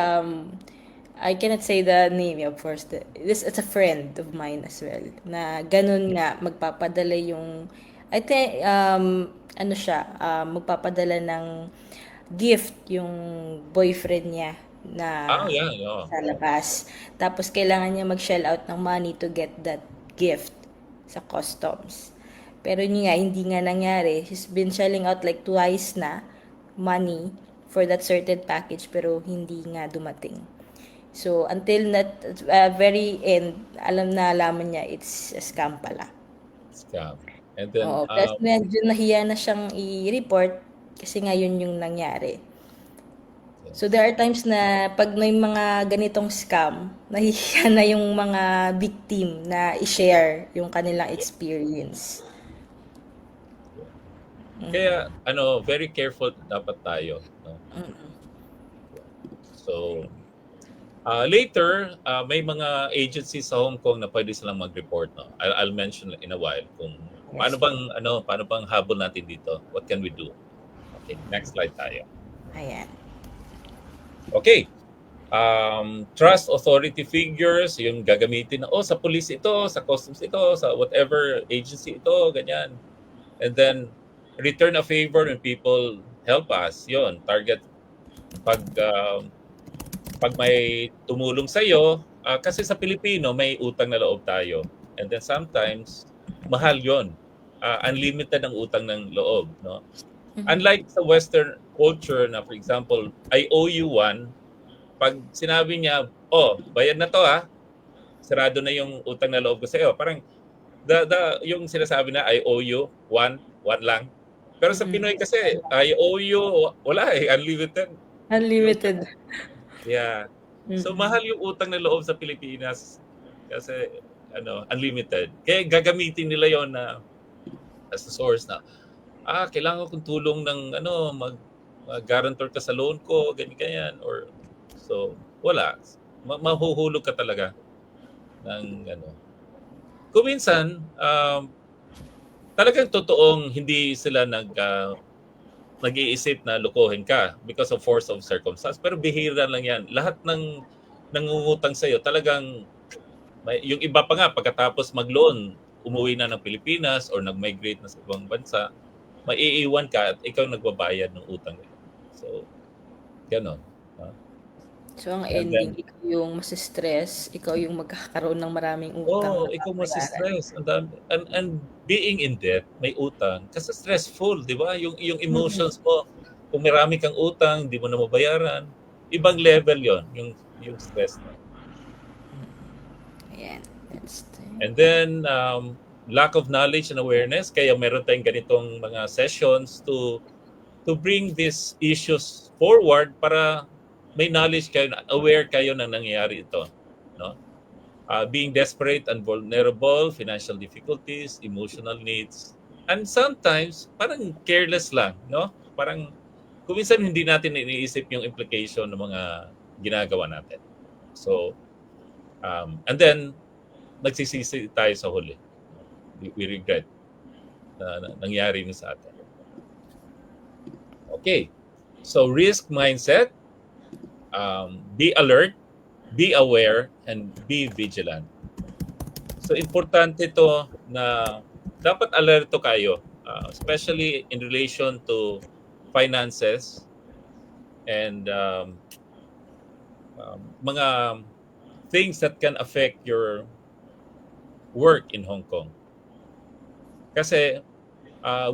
A: I cannot say the name, of course. It's a friend of mine as well. Na ganun nga, magpapadala yung, I think, ano siya, magpapadala ng gift yung boyfriend niya na
B: Yeah.
A: sa labas. Tapos, kailangan niya mag-shell out ng money to get that gift sa customs. Pero yun nga, hindi nga nangyari. He's been shelling out like twice na money for that certain package pero hindi nga dumating. So, until that very end, alaman niya it's a scam pala.
B: Scam. And then,
A: Oo, pero medyo nahiya na siyang i-report kasi nga yun yung nangyari. So, there are times na pag may mga ganitong scam, nahihiya na yung mga victim na i-share yung kanilang experience.
B: Kaya, very careful dapat tayo. No? So, later, may mga agencies sa Hong Kong na pwede silang mag-report. No? I'll mention in a while kung paano bang habol natin dito. What can we do? Okay, next slide tayo.
A: Ayan.
B: Okay. Trust authority figures, yung gagamitin na, sa police ito, sa customs ito, sa whatever agency ito, ganyan. And then, return a favor when people help us. Yun, target. Pag may tumulong sa iyo, kasi sa Pilipino may utang na loob tayo. And then sometimes mahal 'yon. Unlimited ang utang ng loob, no? Unlike sa Western culture na for example, I owe you one, pag sinabi niya, bayad na to sarado na yung utang na loob ko sa iyo. Parang yung sinasabi na I owe you one lang. Pero sa Pinoy kasi, I owe you, wala unlimited.
A: Unlimited.
B: Yeah. So mahal yung utang na loob sa Pilipinas kasi unlimited. Kaya gagamitin nila 'yon na as a source na kailangan kong tulong ng mag-guarantor ka sa loan ko, ganyan or so wala. Mahuhulog ka talaga ng Kung minsan talagang totoong hindi sila nag-iisip na lukuhin ka because of force of circumstance. Pero bihira lang yan. Lahat ng nangungutang sa'yo, talagang, yung iba pa nga, pagkatapos mag-loan, umuwi na ng Pilipinas or nag-migrate na sa ibang bansa, maiiwan ka at ikaw nagbabayad ng utang. So, gano'n.
A: So, ang ending, ikaw yung masistress, ikaw yung magkakaroon ng maraming utang.
B: Ikaw masistress. And being in debt, may utang, kasi stressful, di ba? Yung emotions mo, kung marami kang utang, di mo na mabayaran, ibang level yon yung stress mo.
A: Ayan.
B: And then, lack of knowledge and awareness, kaya meron tayong ganitong mga sessions to bring these issues forward para may knowledge kayo, aware kayo na nangyayari ito, no? Being desperate and vulnerable, financial difficulties, emotional needs, and sometimes parang careless lang, no? Parang kung minsan hindi natin iniisip yung implication ng mga ginagawa natin. So, and then nagsisisi tayo sa huli. We regret na nangyari na sa atin. Okay. So risk mindset, be alert, be aware, and be vigilant. So importante to na dapat alerto kayo, especially in relation to finances and mga things that can affect your work in Hong Kong. Kasi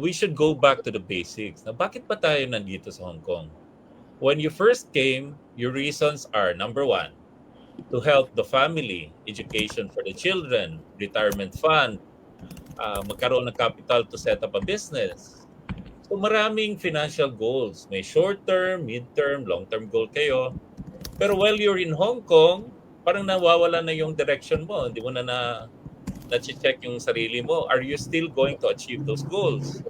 B: we should go back to the basics. Na bakit ba tayo nandito sa Hong Kong? When you first came, your reasons are, number one, to help the family, education for the children, retirement fund, magkaroon ng capital to set up a business. So maraming financial goals. May short-term, mid-term, long-term goal kayo. Pero while you're in Hong Kong, parang nawawala na yung direction mo. Hindi mo na-check yung sarili mo. Are you still going to achieve those goals?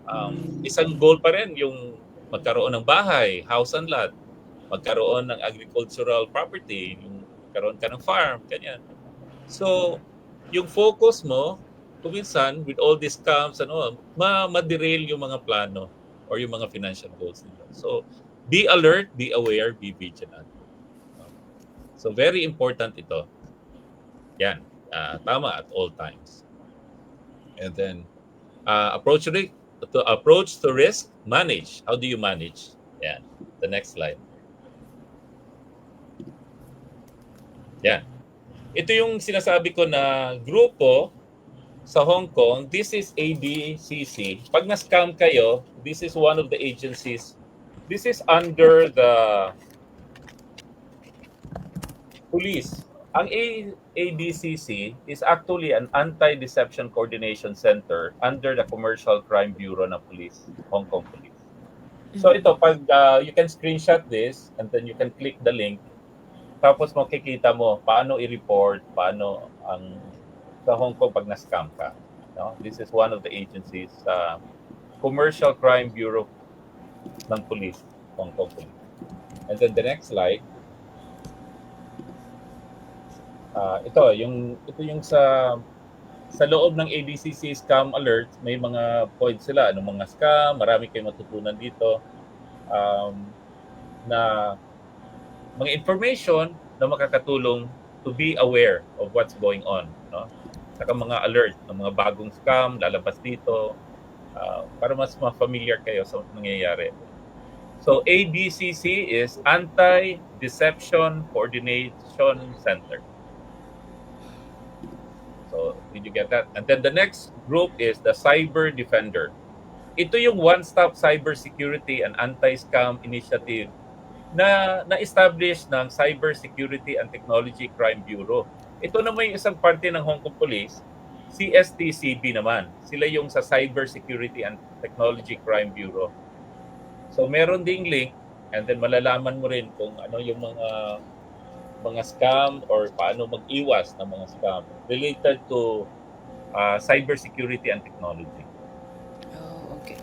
B: Isang goal pa rin yung magkaroon ng bahay, house and lot, magkaroon ng agricultural property, yung magkaroon ka ng farm, ganyan. So, yung focus mo, kuminsan, with all these scams and all, ma-derail yung mga plano or yung mga financial goals nila. So, be alert, be aware, be vigilant. So, very important ito. Yan. Tama at all times. And then, approach to risk, manage. How do you manage? Yan. The next slide. Yan. Ito yung sinasabi ko na grupo sa Hong Kong. This is ADCC. Pag na-scam kayo, this is one of the agencies. This is under the police. Ang ADCC is actually an anti-deception coordination center under the Commercial Crime Bureau ng Police, Hong Kong Police. So ito, pag you can screenshot this and then you can click the link, tapos makikita mo paano i-report, paano ang sa Hong Kong pag na-scam ka. No? This is one of the agencies, Commercial Crime Bureau ng Police, Hong Kong Police. And then the next slide, ito yung sa loob ng ADCC Scam Alert, may mga points sila, anong mga scam, marami kayong matutunan dito, na mga information na makakatulong to be aware of what's going on, no? Saka mga alert ng mga bagong scam lalabas dito, para mas ma-familiar kayo sa nangyayari. So ADCC is Anti-Deception Coordination Center. So, did you get that? And then the next group is the Cyber Defender. Ito yung one-stop cybersecurity and anti-scam initiative na na-establish ng Cyber Security and Technology Crime Bureau. Ito naman yung isang parte ng Hong Kong Police, CSTCB naman. Sila yung sa Cyber Security and Technology Crime Bureau. So, meron ding link and then malalaman mo rin kung ano yung mga scam or paano mag-iwas ng mga scam related to cybersecurity and technology.
A: Oh, okay.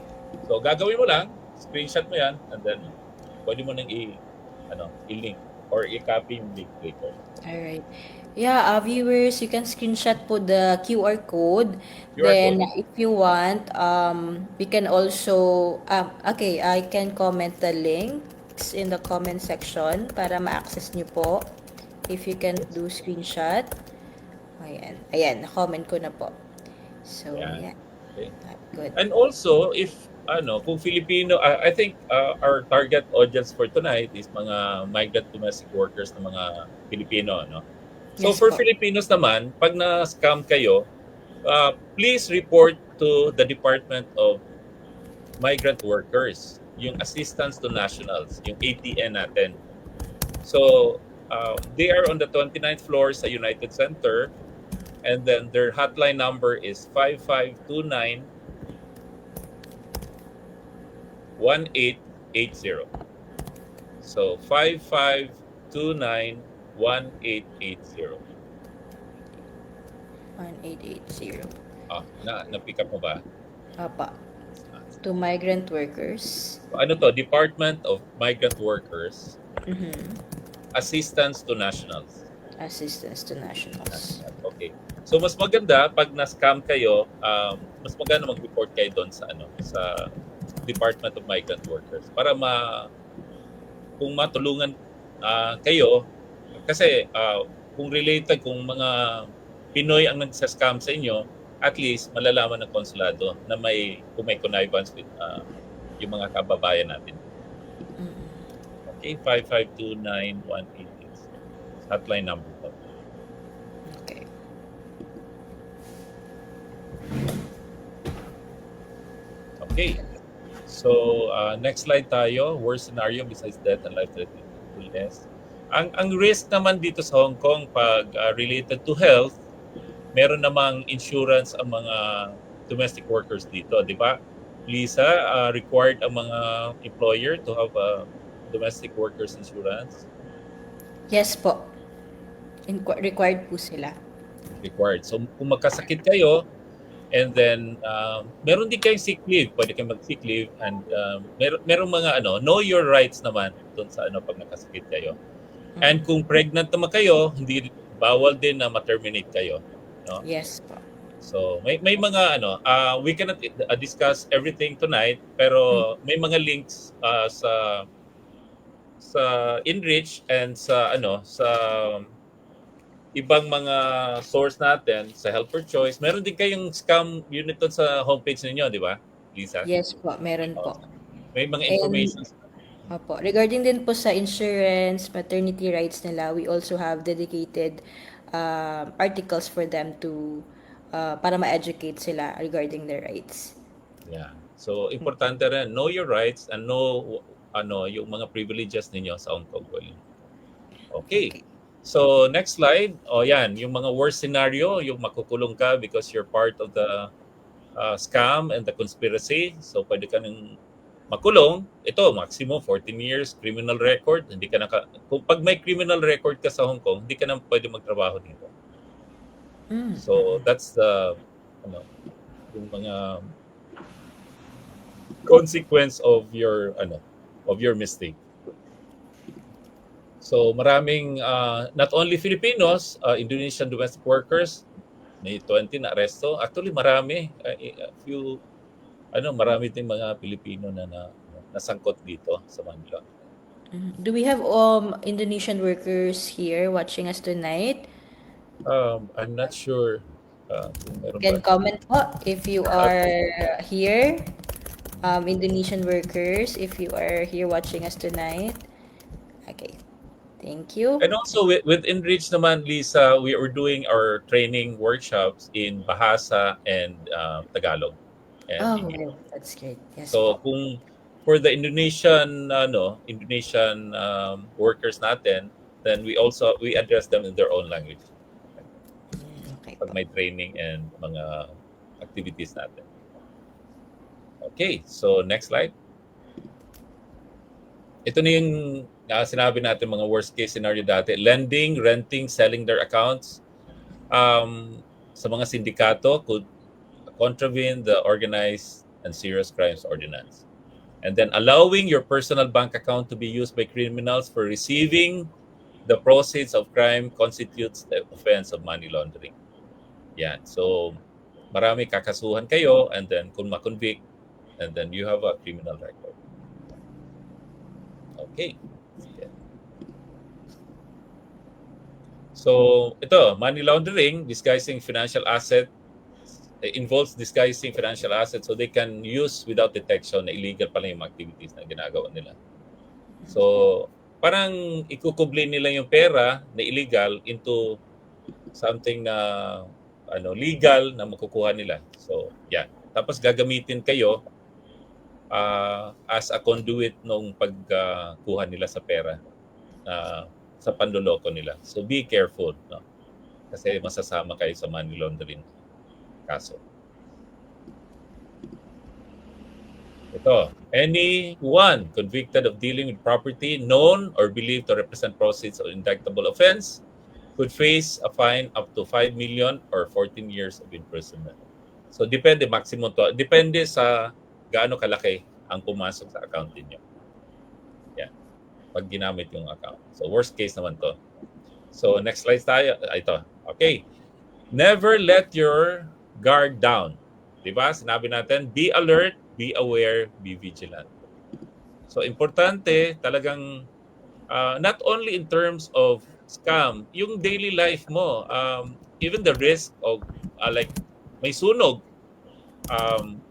B: So gagawin mo lang, screenshot mo yan, and then pwede mo nang i-link or i-copy yung link later.
A: Alright. Yeah, viewers, you can screenshot po the QR code.
B: QR
A: Then,
B: code.
A: if you want, we can also, okay, I can comment the links in the comment section para ma-access nyo po. If you can do screenshot. Ayan. Ayan, na-comment ko na po. So,
B: Ayan.
A: yeah.
B: Okay.
A: Good.
B: And also, if kung Filipino, I think our target audience for tonight is mga migrant domestic workers na mga Filipino, no? So
A: Yes
B: for
A: po.
B: Filipinos naman, pag na-scam kayo, please report to the Department of Migrant Workers, yung Assistance to Nationals, yung ATN natin. So they are on the 29th floor sa United Center, and then their hotline number is 5529 1880. So 5529 1880.
A: 1880.
B: Na-pick up mo ba?
A: Apa. To migrant workers.
B: Ano to? Department of Migrant Workers,
A: Mhm.
B: Assistance to Nationals.
A: assistance to nationals.
B: Okay. So mas maganda pag na-scam kayo, mas maganda mag-report kayo doon sa sa Department of Migrant Workers para kung matulungan kayo kasi kung related kung mga Pinoy ang nagsa-scam sa inyo, at least malalaman ng konsulado na kung may connivance with yung mga kababayan natin. Okay, 5529188. Hotline number po.
A: Okay.
B: Okay. So, next slide tayo. Worst scenario besides death and life-threatening illness. Ang risk naman dito sa Hong Kong pag related to health, meron namang insurance ang mga domestic workers dito, di ba? Lisa, required ang mga employer to have a domestic workers insurance?
A: Yes po. Required po sila.
B: Required. So, kung magkasakit kayo, and then meron din kayong sick leave, pwede kayong mag-sick leave, and merong mga know your rights naman doon sa pag nakasakit kayo. And kung pregnant naman kayo, hindi bawal din na ma-terminate kayo, no?
A: Yes po.
B: So may mga we cannot discuss everything tonight, pero may mga links sa Enrich and sa sa ibang mga source natin sa Help for Choice. Meron din kayong scam unit doon sa homepage ninyo, di ba, Lisa?
A: Yes po, meron po.
B: May mga information.
A: Opo. Regarding din po sa insurance, maternity rights nila, we also have dedicated articles for them to para ma-educate sila regarding their rights.
B: Yeah. So, importante rin, know your rights and know yung mga privileges ninyo sa Hong Kong. Okay. So, next slide. Yan, yung mga worst scenario, yung makukulong ka because you're part of the scam and the conspiracy. So, pwede ka nang makulong. Ito, maximum 14 years, criminal record. Hindi ka kung pag may criminal record ka sa Hong Kong, hindi ka na pwede magtrabaho dito. So, that's the yung mga consequence of your mistake. So maraming not only Filipinos, Indonesian domestic workers, may 20 na aresto. Actually marami, marami ding mga Pilipino na nasangkot dito sa Manila.
A: Do we have Indonesian workers here watching us tonight?
B: I'm not sure.
A: You can comment po if you are here. Indonesian workers, if you are here watching us tonight. Okay. Thank you.
B: And also with Enrich naman, Lisa, we are doing our training workshops in Bahasa and Tagalog. And English.
A: That's great. Yes.
B: So kung for the Indonesian workers natin, then we address them in their own language.
A: Okay.
B: Pag may training and mga activities natin. Okay, so next slide. Ito na yung sinabi natin mga worst case scenario dati. Lending, renting, selling their accounts sa mga sindikato could contravene the Organized and Serious Crimes Ordinance. And then allowing your personal bank account to be used by criminals for receiving the proceeds of crime constitutes the offense of money laundering. Yan. So marami kakasuhan kayo, and then kung ma-convict, and then you have a criminal record. Okay. So ito, money laundering, disguising financial asset, involves disguising financial assets so they can use without detection na illegal pala yung activities na ginagawa nila. So parang ikukubli nila yung pera na illegal into something na legal na makukuha nila. So yeah. Tapos gagamitin kayo as a conduit nung pagkuha nila sa pera sa panloloko nila. So be careful, no? Kasi masasama kayo sa money laundering kaso. Ito, anyone convicted of dealing with property known or believed to represent proceeds of indictable offense could face a fine up to 5 million or 14 years of imprisonment. So depende, maximum to. Depende sa gaano kalaki ang pumasok sa account niyo. Yan. Pag ginamit yung account. So worst case naman to. So, next slide tayo. Ito. Okay. Never let your guard down. Diba? Sinabi natin, be alert, be aware, be vigilant. So, importante talagang not only in terms of scam, yung daily life mo, even the risk of like may sunog.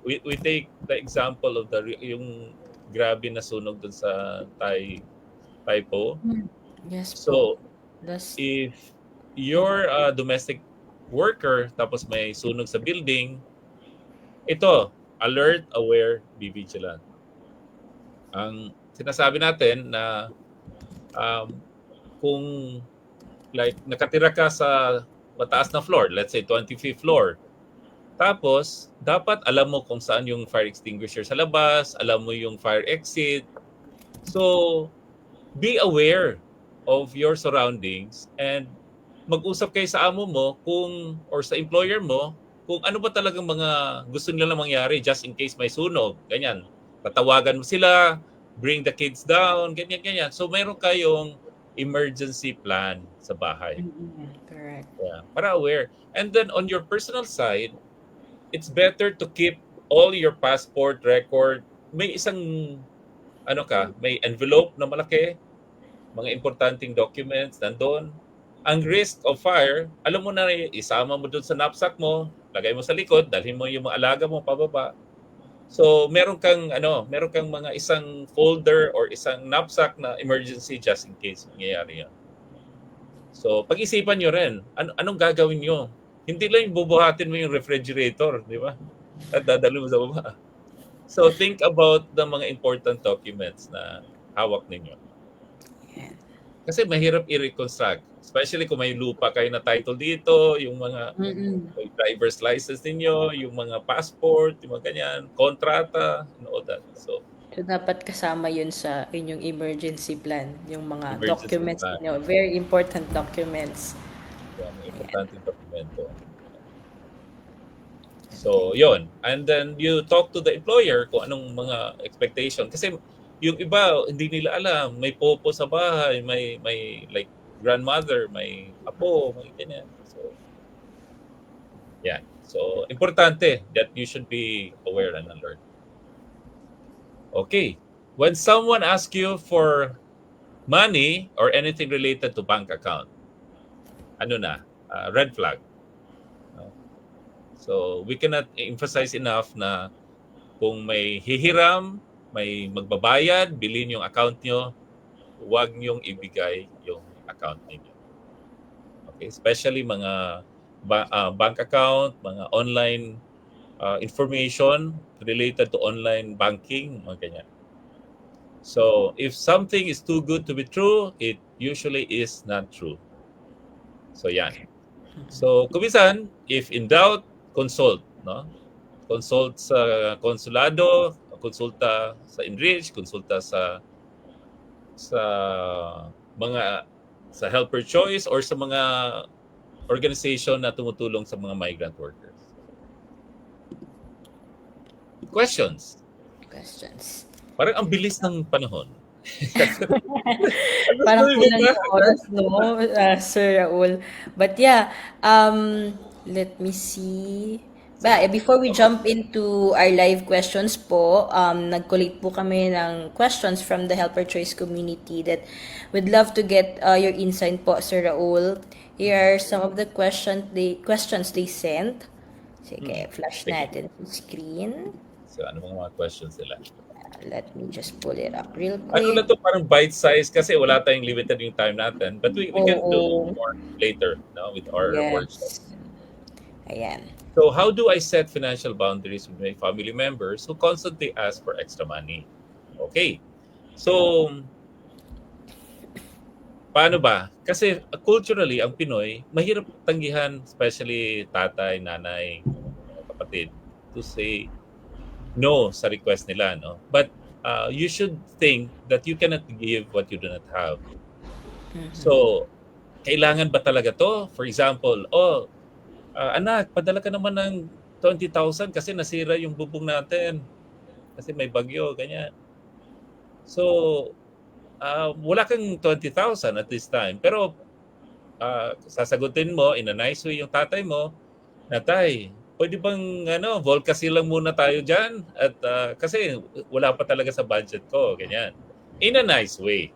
B: We take the example of yung grabe na sunog dun sa Taipo.
A: Yes po.
B: So,
A: Das,
B: if you're a domestic worker tapos may sunog sa building, ito, alert, aware, be vigilant. Ang sinasabi natin na um, kung like nakatira ka sa mataas na floor, let's say 25th floor, tapos dapat alam mo kung saan yung fire extinguisher sa labas, alam mo yung fire exit. So, be aware of your surroundings and mag-usap kayo sa amo mo kung or sa employer mo kung ano ba talagang mga gusto nila mangyari just in case may sunog. Ganyan. Tatawagan mo sila, bring the kids down, ganyan, ganyan. So, meron kayong emergency plan sa bahay.
A: correct.
B: Yeah, para aware. And then on your personal side, it's better to keep all your passport record. May isang may envelope na malaki, mga importanteng documents nandoon. Ang risk of fire, alam mo na isama mo doon sa knapsack mo, lagay mo sa likod, dalhin mo yung mga alaga mo pababa. So, meron kang mga isang folder or isang knapsack na emergency just in case mangyayari 'yan. So, pag-isipan nyo rin, anong gagawin nyo? Hindi lang yung bubuhatin mo yung refrigerator, di ba? At dadalhin mo sa baba. So, think about the mga important documents na hawak ninyo.
A: Yeah.
B: Kasi mahirap i-reconstruct. Especially kung may lupa kayo na title dito, yung mga may driver's license ninyo, yung mga passport, yung mga ganyan, kontrata, and all that. So,
A: Dapat kasama yun sa inyong emergency plan, yung mga
B: emergency
A: documents
B: plan.
A: niyo, very important documents.
B: Yan, may importante dokumento. So, yon. And then you talk to the employer kung anong mga expectation. Kasi yung iba, hindi nila alam. May popo sa bahay, may like grandmother, may apo, may ganyan. So, yan. So, importante that you should be aware and alert. Okay. When someone asks you for money or anything related to bank account, ano na? Red flag. So, we cannot emphasize enough na kung may hihiram, may magbabayad, bilhin yung account nyo, huwag nyong ibigay yung account ninyo. Okay? Especially mga bank account, mga online information related to online banking, mga ganyan. So, if something is too good to be true, it usually is not true. So, yan. So, kumisan, if in doubt, consult, no? Consult sa konsulado, konsulta sa Enrich, konsulta sa mga sa Helper Choice or sa mga organization na tumutulong sa mga migrant workers. Questions? Parang ang bilis ng panahon.
A: Parang kulang yung oras, no, Sir Raul. But yeah, let me see. Before we jump into our live questions po, nag-collate po kami ng questions from the Helper Choice community that we'd love to get your insight po, Sir Raul. Here are some of the questions they sent. Sige, flash natin yung screen.
B: So, ano mga questions nila?
A: Let me just pull it up real
B: Ano na
A: quick.
B: to, parang bite size kasi wala tayong limited yung time natin. But we can do more later, no, with our workshop.
A: Yes. Ayan.
B: So how do I set financial boundaries with my family members who constantly ask for extra money? Okay. So, paano ba? Kasi culturally, ang Pinoy, mahirap tanggihan, especially tatay, nanay, kapatid, to say no sa request nila, no? But you should think that you cannot give what you do not have. So, kailangan ba talaga to? For example, anak, padala ka naman ng 20,000 kasi nasira yung bubong natin. Kasi may bagyo, ganyan. So, wala kang 20,000 at this time. Pero, sasagutin mo in a nice way yung tatay mo na, "Tay, pwede bang ano, Volcasil lang muna tayo diyan at kasi wala pa talaga sa budget ko," ganyan. In a nice way.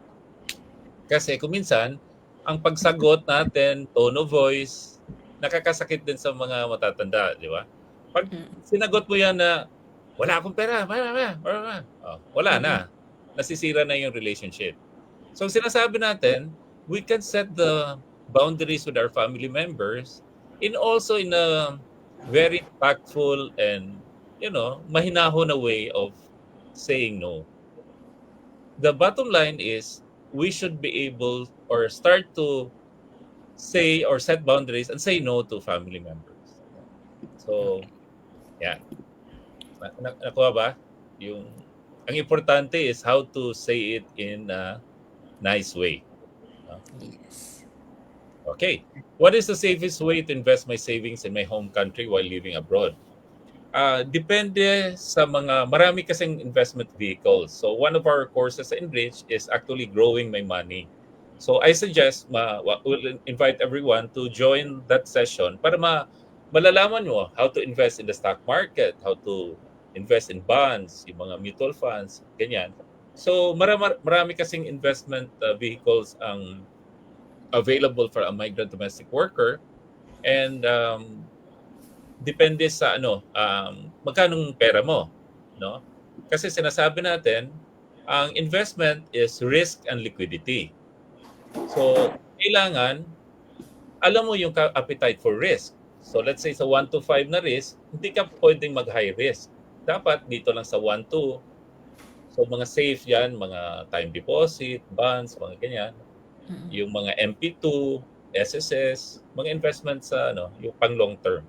B: Kasi kung minsan, ang pagsagot natin, tone of voice, nakakasakit din sa mga matatanda, di ba? Pag
A: Mm.
B: sinagot mo yan na, wala akong pera, wala na.
A: Mm.
B: Nasisira na yung relationship. So sinasabi natin, we can set the boundaries with our family members in also in a very tactful and, mahinahon na way of saying no. The bottom line is we should be able or start to say or set boundaries and say no to family members. So,
A: Okay.
B: yeah. Nakuha ba? Yung, ang importante is how to say it in a nice way. No?
A: Yes.
B: Okay. What is the safest way to invest my savings in my home country while living abroad? Depende sa marami kasing investment vehicles. So one of our courses in Enrich is actually growing my money. So I suggest, we'll invite everyone to join that session para malalaman mo how to invest in the stock market, how to invest in bonds, yung mga mutual funds, ganyan. So marami kasing investment vehicles ang available for a migrant domestic worker, and depende sa magkanong pera mo, no? Kasi sinasabi natin, ang investment is risk and liquidity. So, kailangan alam mo yung appetite for risk. So, let's say sa 1 to 5 na risk, hindi ka pwedeng mag-high risk. Dapat dito lang sa 1 to. So, mga safe yan, mga time deposit, bonds, mga ganyan.
A: Mm.
B: Yung mga MP2, SSS, mga investment sa yung pang long term.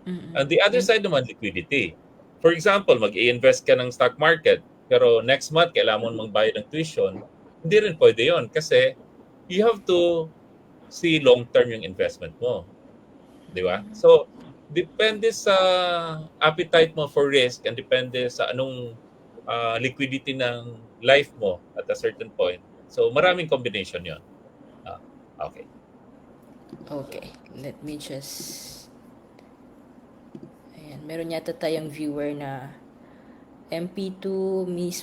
A: Mm.
B: And the other side naman, liquidity. For example, mag-i-invest ka ng stock market, pero next month, kailangan mo magbayad ng tuition, hindi rin pwede yon kasi you have to see long-term yung investment mo. Di ba? So, depende sa appetite mo for risk and depende sa anong liquidity ng life mo at a certain point. So, maraming combination yon. Okay.
A: Okay. Let me just... Ayan. Meron yata tayong viewer na MP2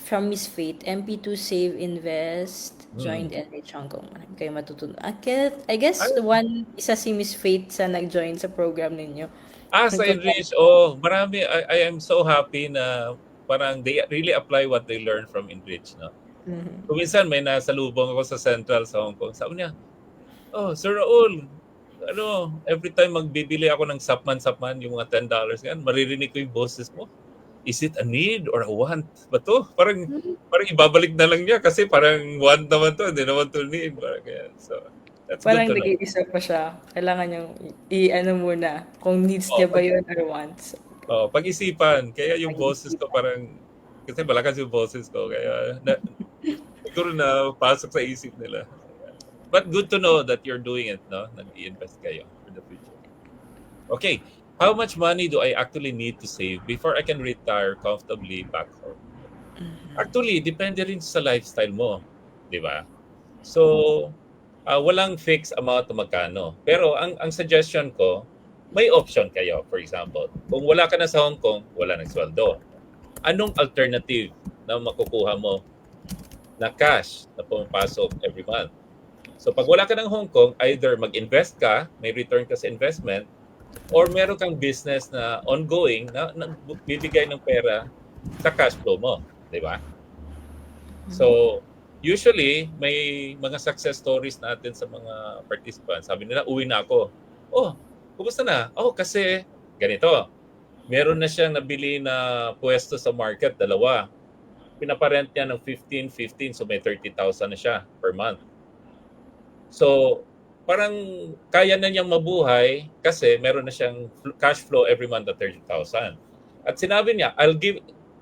A: from Miss Faith. MP2 Save Invest joined NH Hong Kong. Marami kayo matutunan. I guess
B: Ay,
A: isa si Miss Faith sa nag-join sa program ninyo.
B: sa
A: Nagko-comment.
B: Enrich, marami. I am so happy na parang they really apply what they learn from Enrich, no?
A: Mhm.
B: Kung minsan may nasalubong ako sa Central sa Hong Kong, sabi niya, "Oh, Sir Raul, every time magbibili ako ng sapman, yung mga $10 yan, maririnig ko yung boses mo. Is it a need or a want? Ba to? Parang ibabalik na lang niya kasi parang want naman to, hindi naman to need." Parang ganyan. So, that's good
A: Parang
B: to know.
A: nag-iisa pa siya. Kailangan niyang i-ano muna kung needs
B: Oh,
A: niya ba yun or wants.
B: pag-isipan. Kaya yung boses ko
A: Pag-isipan.
B: kasi malakas yung boses ko. Kaya, siguro na pasok sa isip nila. But good to know that you're doing it, no? Nag-i-invest kayo for the future. Okay. How much money do I actually need to save before I can retire comfortably back home? Actually, depende rin sa lifestyle mo. Di ba? So, walang fixed amount na magkano. Pero ang suggestion ko, may option kayo. For example, kung wala ka na sa Hong Kong, wala nang sweldo. Anong alternative na makukuha mo na cash na pumapasok every month? So pag wala ka ng Hong Kong, either mag-invest ka, may return ka sa investment, or meron kang business na ongoing na bibigay ng pera sa cash flow mo. Di ba? So, usually, may mga success stories natin sa mga participants. Sabi nila, uwi na ako. Oh, kumusta na? Oh, kasi ganito. Meron na siyang nabili na pwesto sa market, dalawa. Pinaparent niya ng 15, so may 30,000 na siya per month. So, parang kaya na niyang mabuhay kasi meron na siyang cash flow every month at 30,000. At sinabi niya, I'll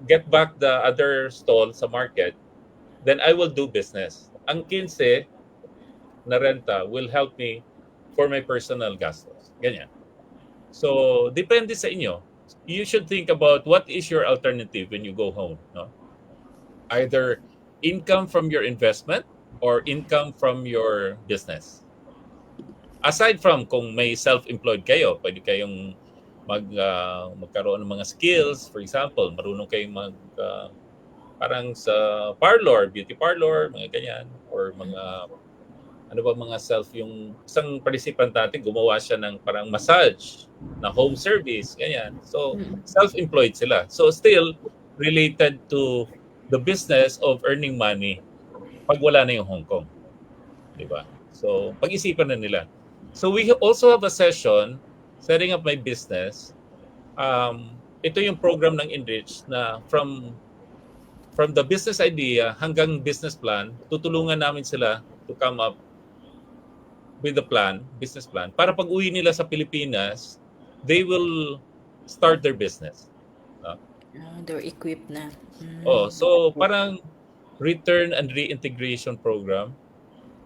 B: get back the other stall sa market, then I will do business. Ang 15 na renta will help me for my personal gastos. Ganyan. So, depende sa inyo. You should think about what is your alternative when you go home. No? Either income from your investment or income from your business. Aside from kung may self-employed kayo, pwede kayong magkaroon ng mga skills. For example, marunong kayong parang sa parlor, beauty parlor, mga ganyan, or mga ano ba mga yung isang participant natin gumawa siya ng parang massage na home service, ganyan. So,
A: Mm.
B: self-employed sila. So, still related to the business of earning money pag wala na yung Hong Kong, di ba? So, pag-isipan na nila. So, we also have a session, setting up my business. Ito yung program ng Enrich na from the business idea hanggang business plan, tutulungan namin sila to come up with the plan, business plan, para pag uwi nila sa Pilipinas, they will start their business.
A: They're equipped na.
B: Oh, so parang return and reintegration program.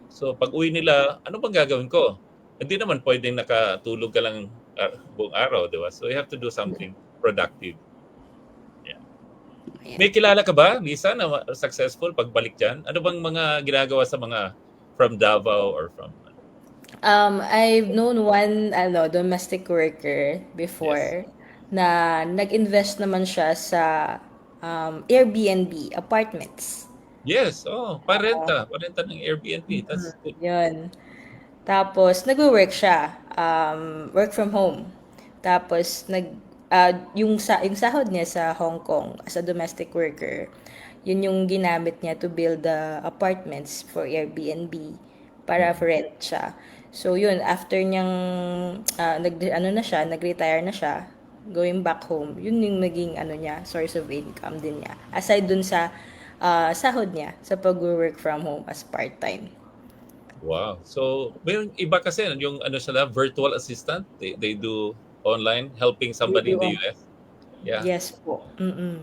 B: So pag uwi nila, ano bang gagawin ko? Hindi naman pwedeng nakatulog ka lang buong araw, di ba? So you have to do something productive. Yeah.
A: Ayan.
B: May kilala ka ba, Lisa, na successful pagbalik dyan? Ano bang mga ginagawa sa mga from Davao or from...
A: I've known one domestic worker
B: Yes.
A: before na nag-invest naman siya sa Airbnb apartments.
B: Yes, oh, parenta ng Airbnb. That's good.
A: Yun. Tapos nagwo-work siya, work from home. Tapos yung sahod niya sa Hong Kong as a domestic worker, yun yung ginamit niya to build the apartments for Airbnb para
B: Mm.
A: for rent siya. So yun, after niyang nag-retire na siya, going back home, yun yung naging source of income din niya. Aside dun sa sahod niya sa pag-work from home as part-time.
B: Wow. So, may iba kasi yung ano sila, virtual assistant. They do online helping somebody in the US. Yeah.
A: Yes po. Mm-mm.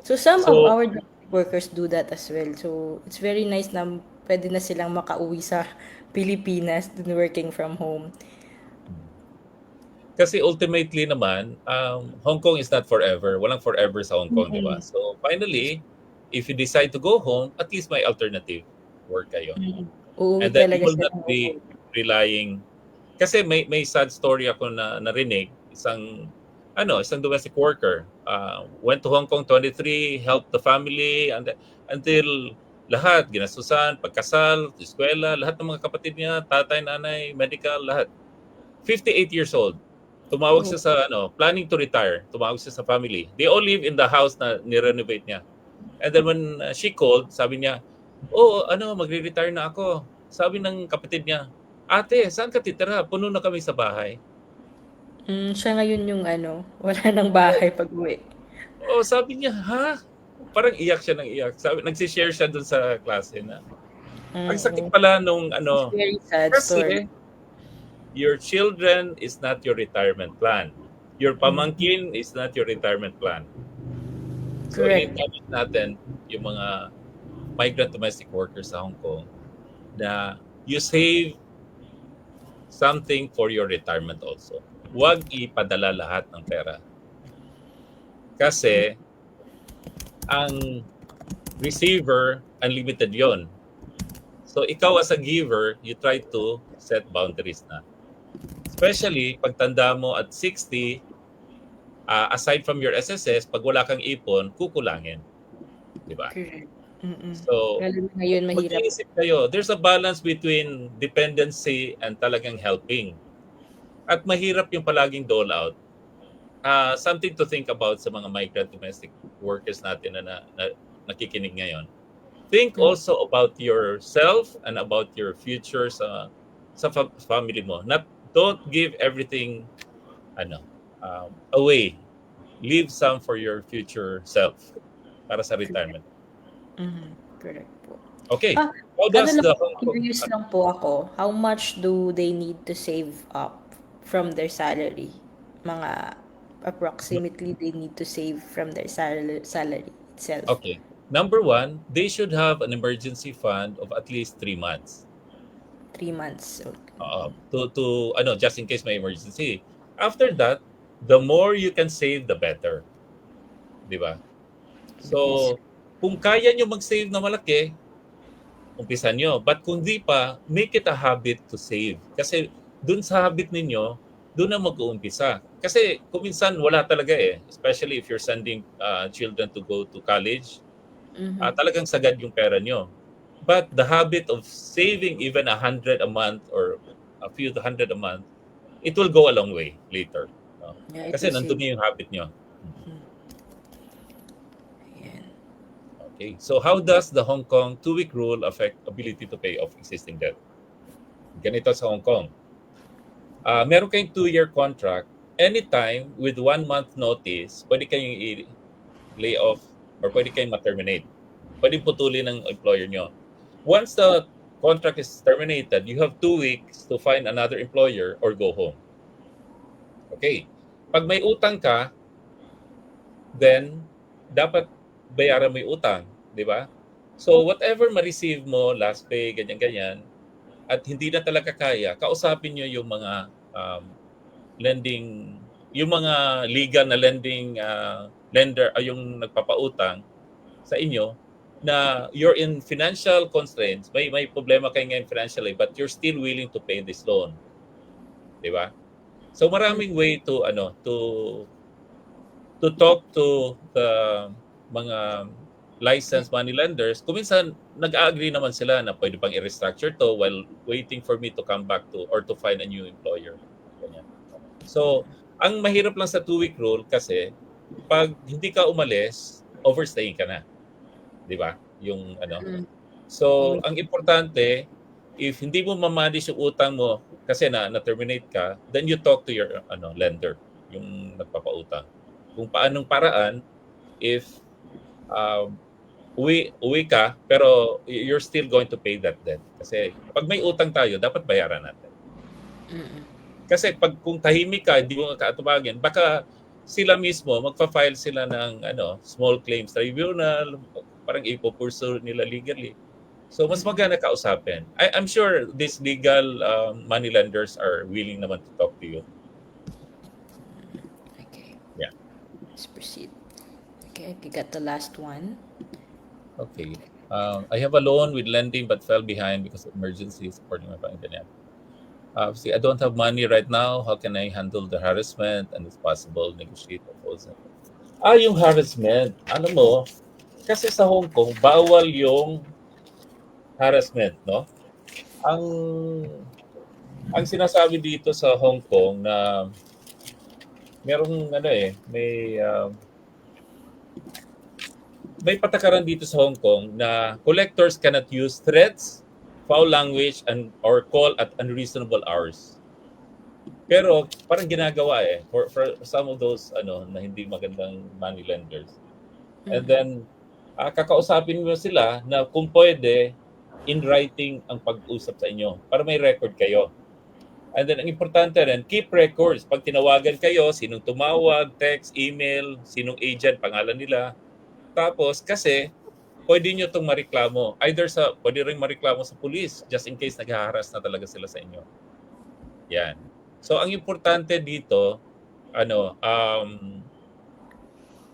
A: So some of
B: So,
A: our domestic workers do that as well. So it's very nice na pwede na silang makauwi sa Pilipinas dun working from home.
B: kasi ultimately naman, Hong Kong is not forever. Walang forever sa Hong Kong, di ba?
A: Mm-mm.
B: So, finally, if you decide to go home, at least may alternative work kayo.
A: Uuwi
B: And then you
A: talaga
B: will
A: siya
B: not
A: ng
B: be relying kasi may sad story ako na narinig, isang domestic worker went to Hong Kong 23, helped the family and until lahat ginastusan, pagkasal, eskwela, lahat ng mga kapatid niya, tatay, nanay, medical, lahat. 58 years old. Tumawag siya sa planning to retire. Tumawag siya sa family. They all live in the house na ni-renovate niya. And then when she called, sabi niya, "Oh, magre-retire na ako." Sabi ng kapatid niya, "Ate, saan ka titira? Puno na kami sa bahay."
A: Siya ngayon yung wala ng bahay pag-uwi.
B: Oh, sabi niya, "Ha?" Parang iyak siya ng iyak. Sabi, nagsi-share siya dun sa klase na. Ang sakit
A: Mm.
B: pala nung
A: It's very sad story.
B: kasi your children is not your retirement plan. Your pamangkin is not your retirement plan. So,
A: Correct.
B: i-encourage natin yung mga migrant domestic workers sa Hong Kong na you save something for your retirement also. Huwag ipadala lahat ng pera. Kasi ang receiver, unlimited yon. So ikaw as a giver, you try to set boundaries na. Especially pag tanda mo at 60, aside from your SSS, pag wala kang ipon, kukulangin. Di ba?
A: Correct.
B: So,
A: Lalo na ngayon mahirap.
B: mag-iisip kayo, there's a balance between dependency and talagang helping. At mahirap yung palaging dole out. Something to think about sa mga migrant domestic workers natin na nakikinig ngayon. Think also about yourself and about your future sa family mo. Don't give everything away. Leave some for your future self para sa retirement.
A: Correct po.
B: Okay.
A: Ah,
B: How does
A: lang
B: the
A: po, curious lang po ako, how much do they need to save up from their salary? Mga approximately they need to save from their salary itself.
B: Okay. Number one, they should have an emergency fund of at least 3 months.
A: 3 months. Okay.
B: To just in case may emergency. After that, the more you can save, the better. Di ba? So, kung kaya nyo mag-save na malaki, umpisan nyo. But kung di pa, make it a habit to save. Kasi dun sa habit ninyo, dun na mag-uumpisa. Kasi kuminsan wala talaga eh, especially if you're sending children to go to college, talagang sagad yung pera nyo. But the habit of saving even 100 a month or a few hundred a month, it will go a long way later. No?
A: Yeah, it
B: Kasi
A: will
B: nandun
A: save.
B: na yung habit nyo.
A: Ayan.
B: Okay. So how does the Hong Kong 2-week rule affect ability to pay off existing debt? Ganito sa Hong Kong. Meron kayong 2-year contract. Anytime with 1 month notice, pwede kayong i-lay off or pwede kayong ma-terminate. Pwede putulin ng employer nyo. Once the contract is terminated, you have 2 weeks to find another employer or go home. Okay. Pag may utang ka, then dapat bayaran mo yung utang, di ba? So whatever ma-receive mo, last pay, ganyan-ganyan, at hindi na talaga kaya, kausapin nyo yung mga lending, yung mga legal na lending lender, yung nagpapautang sa inyo, na you're in financial constraints, may problema kayo ngayon financially, but you're still willing to pay this loan. Di ba? So maraming way to talk to the mga licensed money lenders. Kuminsan nag-agree naman sila na pwede pang i-restructure to while waiting for me to come back to or to find a new employer. Ganyan. So, ang mahirap lang sa 2-week rule kasi pag hindi ka umalis, overstaying ka na. 'Di ba? Yung So, ang importante, if hindi mo ma-manage yung utang mo kasi na-terminate ka, then you talk to your lender, yung nagpapautang. Kung paanong paraan if uwi ka pero you're still going to pay that debt. Kasi pag may utang tayo, dapat bayaran natin. Kasi kung tahimik ka, hindi mo kaatubagin, baka sila mismo magfa-file sila ng small claims tribunal, parang ipo-pursue nila legally. So mas maganda kausapin. I'm sure these legal money lenders are willing naman to talk to you.
A: Okay.
B: Yeah.
A: Let's proceed. Okay, we got the last one.
B: Okay. I have a loan with lending but fell behind because of emergency supporting my family. See, I don't have money right now. How can I handle the harassment and if possible, negotiate proposal? Yung harassment, mo, kasi sa Hong Kong, bawal yung harassment, no? Ang sinasabi dito sa Hong Kong na merong may patakaran dito sa Hong Kong na collectors cannot use threats, foul language, or call at unreasonable hours. Pero parang ginagawa for some of those na hindi magandang money lenders. And then kakausapin mo sila na kung pwede in writing ang pag-usap sa inyo para may record kayo. And then ang importante rin, keep records. Pag tinawagan kayo, sinong tumawag, text, email, sinong agent, pangalan nila. Tapos kasi pwede nyo itong mareklamo. Pwede rin mareklamo sa police just in case naghaharas na talaga sila sa inyo. Yan. So ang importante dito,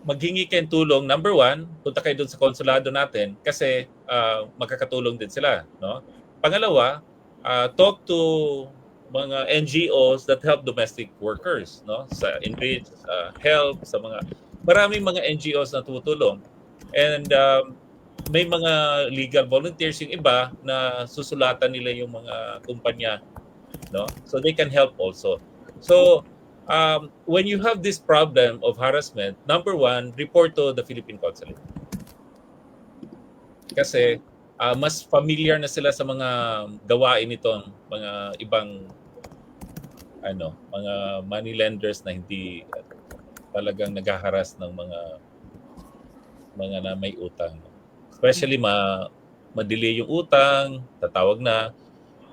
B: maghingi kayong tulong. Number 1, punta kayo doon sa konsulado natin kasi magkakatulong din sila. No? Pangalawa, talk to mga NGOs that help domestic workers. No? Sa Enrich, Help, sa maraming mga NGOs na tumutulong. And may mga legal volunteers yung iba na susulatan nila yung mga kumpanya. No? So they can help also. So when you have this problem of harassment, number 1, report to the Philippine Consulate. Kasi mas familiar na sila sa mga gawain nitong mga ibang mga money lenders na hindi talagang naghaharas ng mga na may utang. Especially ma-delay yung utang, tatawag na.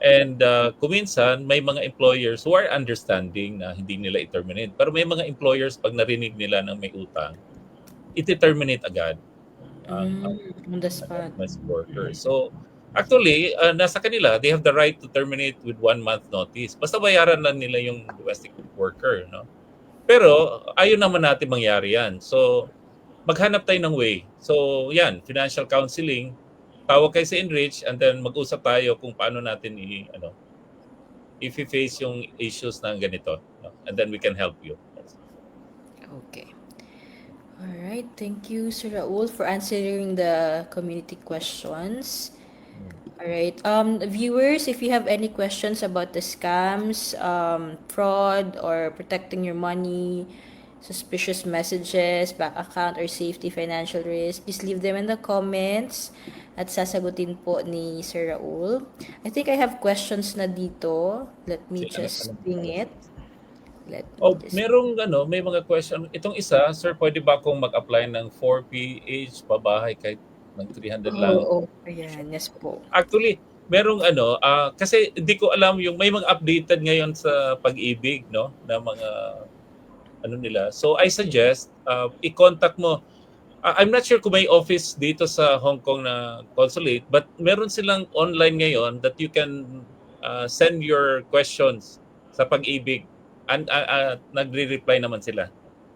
B: And kuminsan, may mga employers who are understanding na hindi nila i-terminate. Pero may mga employers, pag narinig nila ng may utang, i-terminate agad
A: On the spot.
B: workers. So, actually, nasa kanila, they have the right to terminate with 1 month notice. Basta bayaran lang nila yung domestic worker. No? Pero, ayaw naman natin mangyari yan. So, maghanap tayo ng way. So, yan, financial counseling, tawag kayo sa Enrich and then mag-usap tayo kung paano natin if you face yung issues na ganito, no? And then we can help you.
A: Okay. All right. Thank you, Sir Raul, for answering the community questions. All right. Viewers, if you have any questions about the scams, fraud, or protecting your money, suspicious messages, bank account, or safety financial risk, please leave them in the comments at sasagutin po ni Sir Raul. I think I have questions na dito. Let me just ping it. Let me just...
B: May mga question. Itong isa, sir, pwede ba akong mag-apply ng 4PH pabahay kahit ng 300 lang?
A: Oo, ayan. Yes po.
B: Actually, kasi hindi ko alam yung may mga updated ngayon sa pag-ibig, no, na mga nila. So I suggest i-contact mo. I'm not sure kung may office dito sa Hong Kong na consulate, but meron silang online ngayon that you can send your questions sa pag-ibig, and nagre-reply naman sila.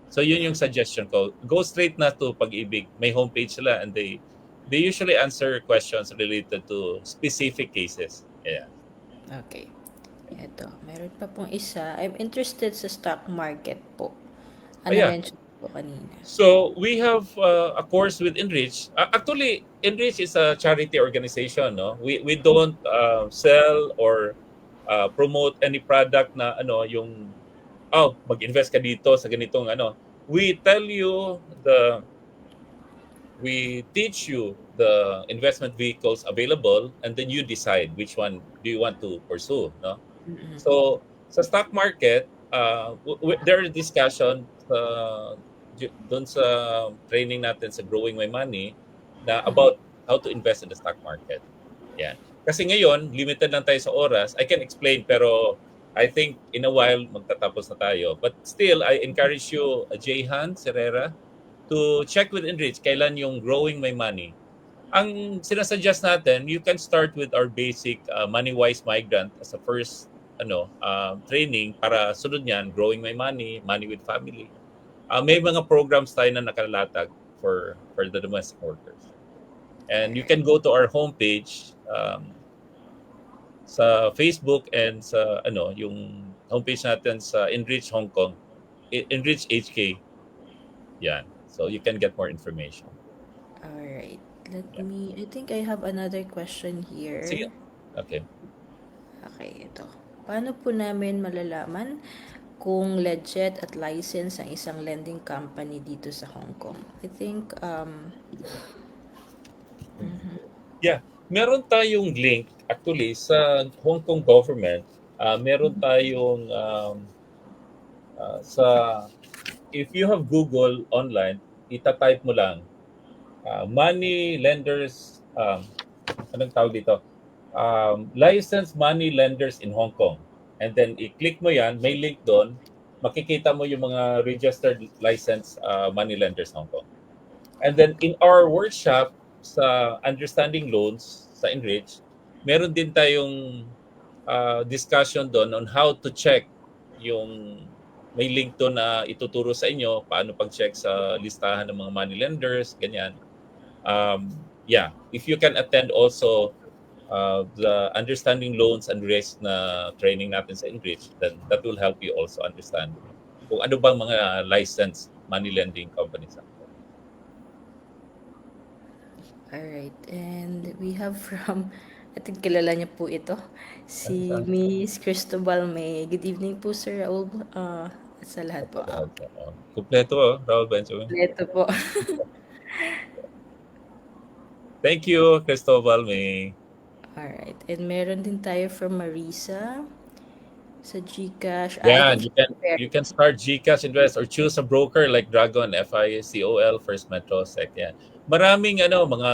B: So yun yung suggestion ko. Go straight na to pag-ibig. May homepage sila, and they usually answer questions related to specific cases. Yeah.
A: Okay. Ito, meron pa pong isa. I'm interested sa stock market po. Ano
B: Yeah.
A: mention po kanina?
B: So we have a course with Enrich. Actually, Enrich is a charity organization. No, we don't sell or promote any product na yung mag-invest ka dito sa ganitong We teach you the investment vehicles available, and then you decide which one do you want to pursue. No, so sa stock market, there are discussion doon sa training natin sa Growing My Money na about how to invest in the stock market. Yan. Kasi ngayon, limited lang tayo sa oras. I can explain, pero I think in a while magtatapos na tayo. But still, I encourage you, Jayhan Serrera, to check with Enrich kailan yung Growing My Money. Ang sinasuggest natin, you can start with our basic Money-Wise Migrant as a first training, para sunod niyan, Growing My Money, Money with Family. May mga programs tayo na nakalatag for the domestic workers. And you can go to our homepage sa Facebook, and sa yung homepage natin sa Enrich Hong Kong, Enrich HK. Yan. So you can get more information.
A: All right. I think I have another question here.
B: Sige. Okay.
A: Okay, ito. Paano po namin malalaman kung legit at license ang isang lending company dito sa Hong Kong? I think
B: Yeah, meron tayong link actually sa Hong Kong government. Meron tayong if you have Google online, ita-type mo lang money lenders, anong tawag dito? Licensed money lenders in Hong Kong. And then i-click mo yan, may link doon, makikita mo yung mga registered licensed money lenders Hong Kong. And then in our workshop sa Understanding Loans sa Enrich, meron din tayong discussion doon on how to check yung may link doon na ituturo sa inyo paano pag-check sa listahan ng mga money lenders, ganyan. Yeah, if you can attend also the Understanding Loans and Risk na training natin sa Enrich, then that will help you also understand kung ano bang mga licensed money lending companies.
A: Alright, and we have from, I think kilala niya po ito, si Miss Cristobal May. Good evening po, Sir Raul. Sa lahat po.
B: Kompleto, Raul Benjamin.
A: Kompleto po.
B: Thank you, Cristobal May.
A: Alright, and meron din tayo from Marisa sa GCash.
B: Yeah, you can start GCash Invest or choose a broker like Dragon, FICOL, First Metro, SEC. Yeah. Maraming mga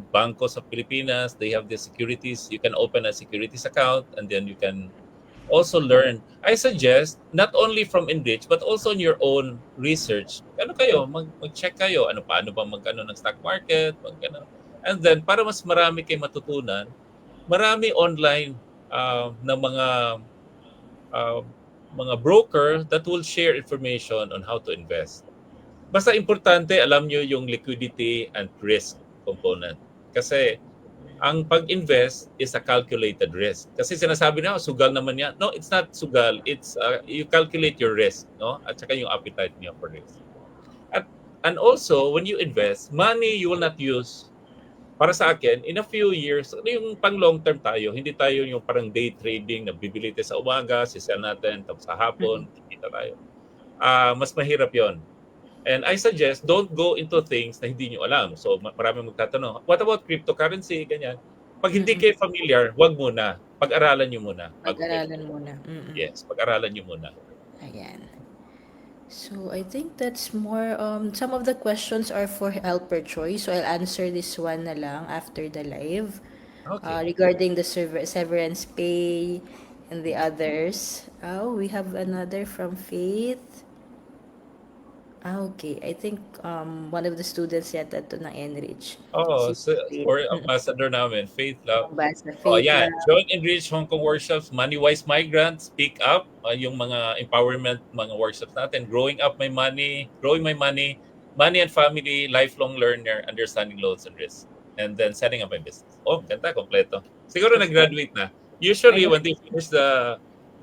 B: bangko sa Pilipinas, they have the securities. You can open a securities account, and then you can also learn. I suggest not only from Enrich but also in your own research. Mag-check kayo paano ba magkano ng stock market, and then para mas marami kayong matutunan, marami online na mga broker that will share information on how to invest. Basta importante alam nyo yung liquidity and risk component. Kasi ang pag-invest is a calculated risk. Kasi sinasabi na, sugal naman yan. No, it's not sugal. It's you calculate your risk, no? At saka yung appetite niyo for risk. At and also, when you invest, money you will not use. Para sa akin, in a few years, ano yung pang long term tayo, hindi tayo yung parang day trading na bibili tayo sa umaga, sisell natin, tapos sa hapon, kikita tayo. Mas mahirap yon. And I suggest, don't go into things na hindi nyo alam. So, maraming magtatanong, what about cryptocurrency? Ganyan. Pag hindi kayo familiar, wag muna. Pag-aralan nyo muna.
A: Pag-aralan muna.
B: Yes, pag-aralan nyo muna.
A: Ayan. So, I think that's more, some of the questions are for helper choice. So, I'll answer this one na lang after the live.
B: Okay.
A: Regarding the severance pay and the others. Oh, we have another from Faith. Okay. I think one of the students yata to ng Enrich.
B: Oo,
A: Si Faith.
B: for ambassador namin, Faith Love.
A: Ambassador
B: Oh,
A: Faith
B: yeah.
A: Love.
B: Join Enrich Hong Kong workshops, Money-Wise Migrants, Speak Up, yung mga empowerment, mga workshops natin, Growing Up My Money, Growing My Money, Money and Family, Lifelong Learner, Understanding Loans and Risks, and then Setting Up My Business. Oh, ganda, kompleto. Siguro nag-graduate na. Usually, when they finish the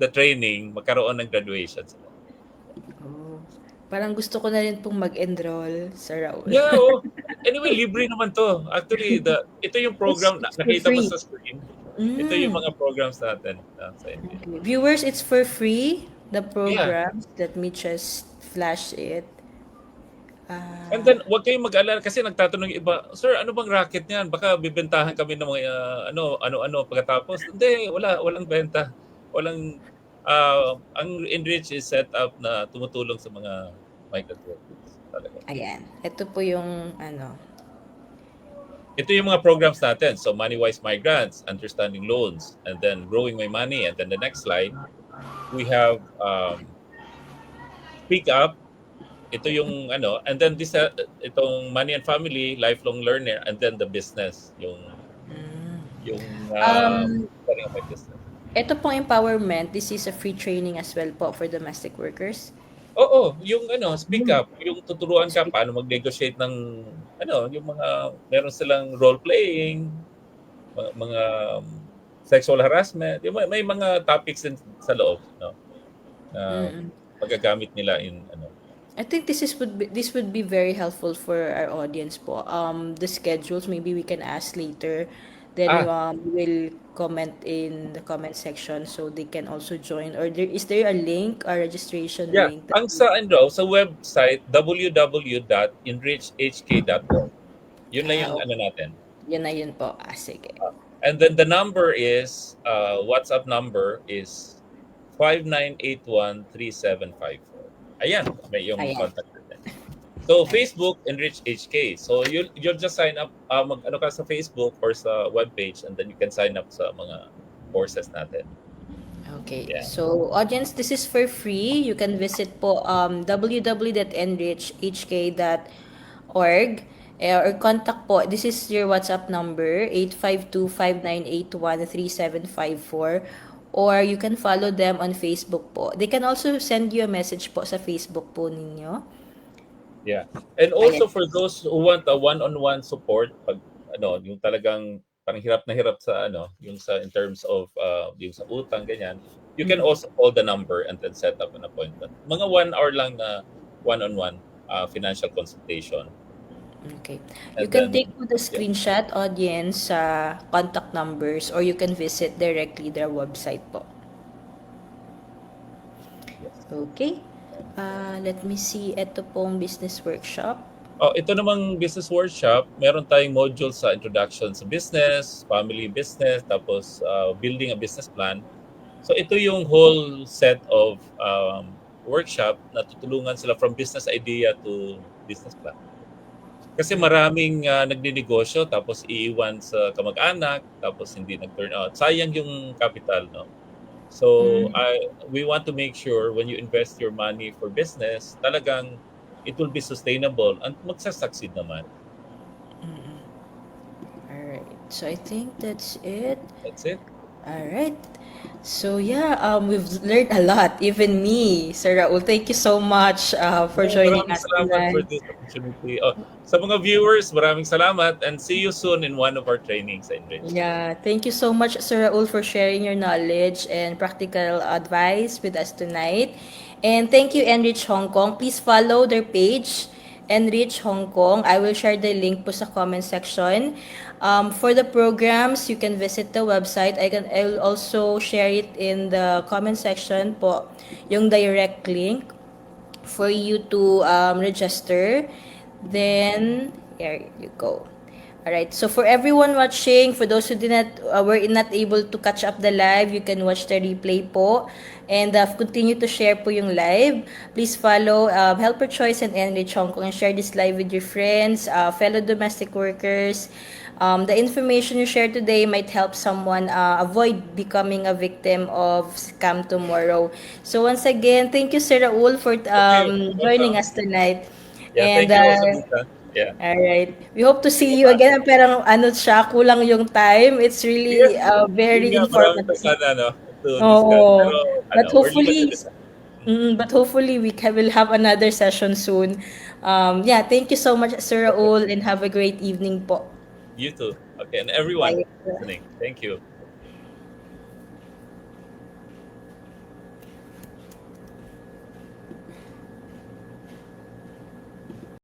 B: training, magkaroon ng graduation sila.
A: Oh. Parang gusto ko na rin pong mag-enroll sa Raul.
B: Yeah, oh. Anyway, libre naman to. Actually, ito yung program na
A: It's
B: nakita mo
A: free.
B: sa screen. Ito yung mga programs natin sa India.
A: Okay. Viewers, it's for free, the programs. Let me just flash it.
B: And then, huwag kayong mag-alala kasi nagtatanong yung iba, Sir, ano bang racket niyan? Baka bibentahan kami ng mga ano-ano pagkatapos. Hindi, walang benta. Walang ang Enrich is set up na tumutulong sa mga migrant workers. Talaga.
A: Ayan. Ito po yung ano.
B: Ito yung mga programs natin. So, Money-Wise Migrants, Understanding Loans, and then Growing My Money. And then the next slide, we have Speak Up. Ito yung ano, and then this itong Money and Family, Lifelong Learner, and then the business, yung starting up my business.
A: Ito pong empowerment, this is a free training as well po for domestic workers.
B: Oo, yung Speak Up, yung tuturuan ka paano mag-negotiate ng yung mga meron silang role playing, mga sexual harassment, may mga topics din sa loob, no? Magagamit nila in
A: I think this would be very helpful for our audience po. The schedules maybe we can ask later. Then we'll comment in the comment section so they can also join. Or is there a link, a registration link?
B: Ang sa website www.enrichhk.org. Yun na yung natin.
A: Yun na yun po. Sige.
B: And then the number is WhatsApp number is 59813754. Ayan, may yung contact natin. So Facebook, Enrich HK. So you'll just sign up, mag-ano ka sa Facebook or sa webpage, and then you can sign up sa mga courses natin.
A: Okay. Yeah. So audience, this is for free. You can visit po www.enrichhk.org or contact po. This is your WhatsApp number 852-5981-3754. Or you can follow them on Facebook po. They can also send you a message po sa Facebook po ninyo.
B: Yeah. And also for those who want a one-on-one support, pag yung talagang parang hirap na hirap sa yung sa in terms of yung sa utang ganyan, you can also call the number and then set up an appointment. Mga 1 hour lang na one-on-one financial consultation.
A: Okay. You can take the screenshot, audience, contact numbers, or you can visit directly their website po. Okay. Let me see. Ito pong business workshop.
B: Ito namang business workshop, meron tayong module sa introduction sa business, family business, tapos building a business plan. So ito yung whole set of workshop na tutulungan sila from business idea to business plan. Kasi maraming nagninegosyo tapos iiwan sa kamag-anak tapos hindi nag-turn out. Sayang yung capital, no? So we want to make sure when you invest your money for business, talagang it will be sustainable and magsa-succeed naman.
A: Alright. So I think that's it.
B: That's it.
A: All right. So yeah, we've learned a lot, even me, Sir Raul. Thank you so much for
B: Oh,
A: joining
B: maraming
A: us
B: salamat for
A: tonight.
B: this opportunity. Oh, sa mga viewers, maraming salamat and see you soon in one of our trainings, Enrich.
A: Yeah, thank you so much, Sir Raul, for sharing your knowledge and practical advice with us tonight. And thank you, Enrich Hong Kong. Please follow their page, Enrich Hong Kong. I will share the link po sa comment section. For the programs, you can visit the website. I will also share it in the comment section po, yung direct link for you to register. Then, here you go. All right. So for everyone watching, for those who did not were not able to catch up the live, you can watch the replay po. And continue to share po yung live. Please follow Helper Choice and Enrich Hong Kong and share this live with your friends, fellow domestic workers. The information you share today might help someone avoid becoming a victim of scam tomorrow. So once again, thank you, Sir Raul, for
B: Thank you.
A: joining
B: Welcome.
A: us tonight.
B: Yeah,
A: And
B: thank you also, Lisa. Yeah.
A: all right. We hope to
B: Sige
A: see you
B: pa.
A: again. Pero ano siya, kulang yung time. It's
B: Yes,
A: really
B: yun
A: very
B: nga, marami pa
A: informative.
B: sana, no, to discuss. Pero,
A: Oo. But
B: we're
A: hopefully,
B: limited in time.
A: we will have another session soon. Yeah, thank you so much, Sir
B: Okay.
A: Raul, and have a great evening po.
B: You too. Okay, and everyone
A: Bye.
B: listening. Thank you.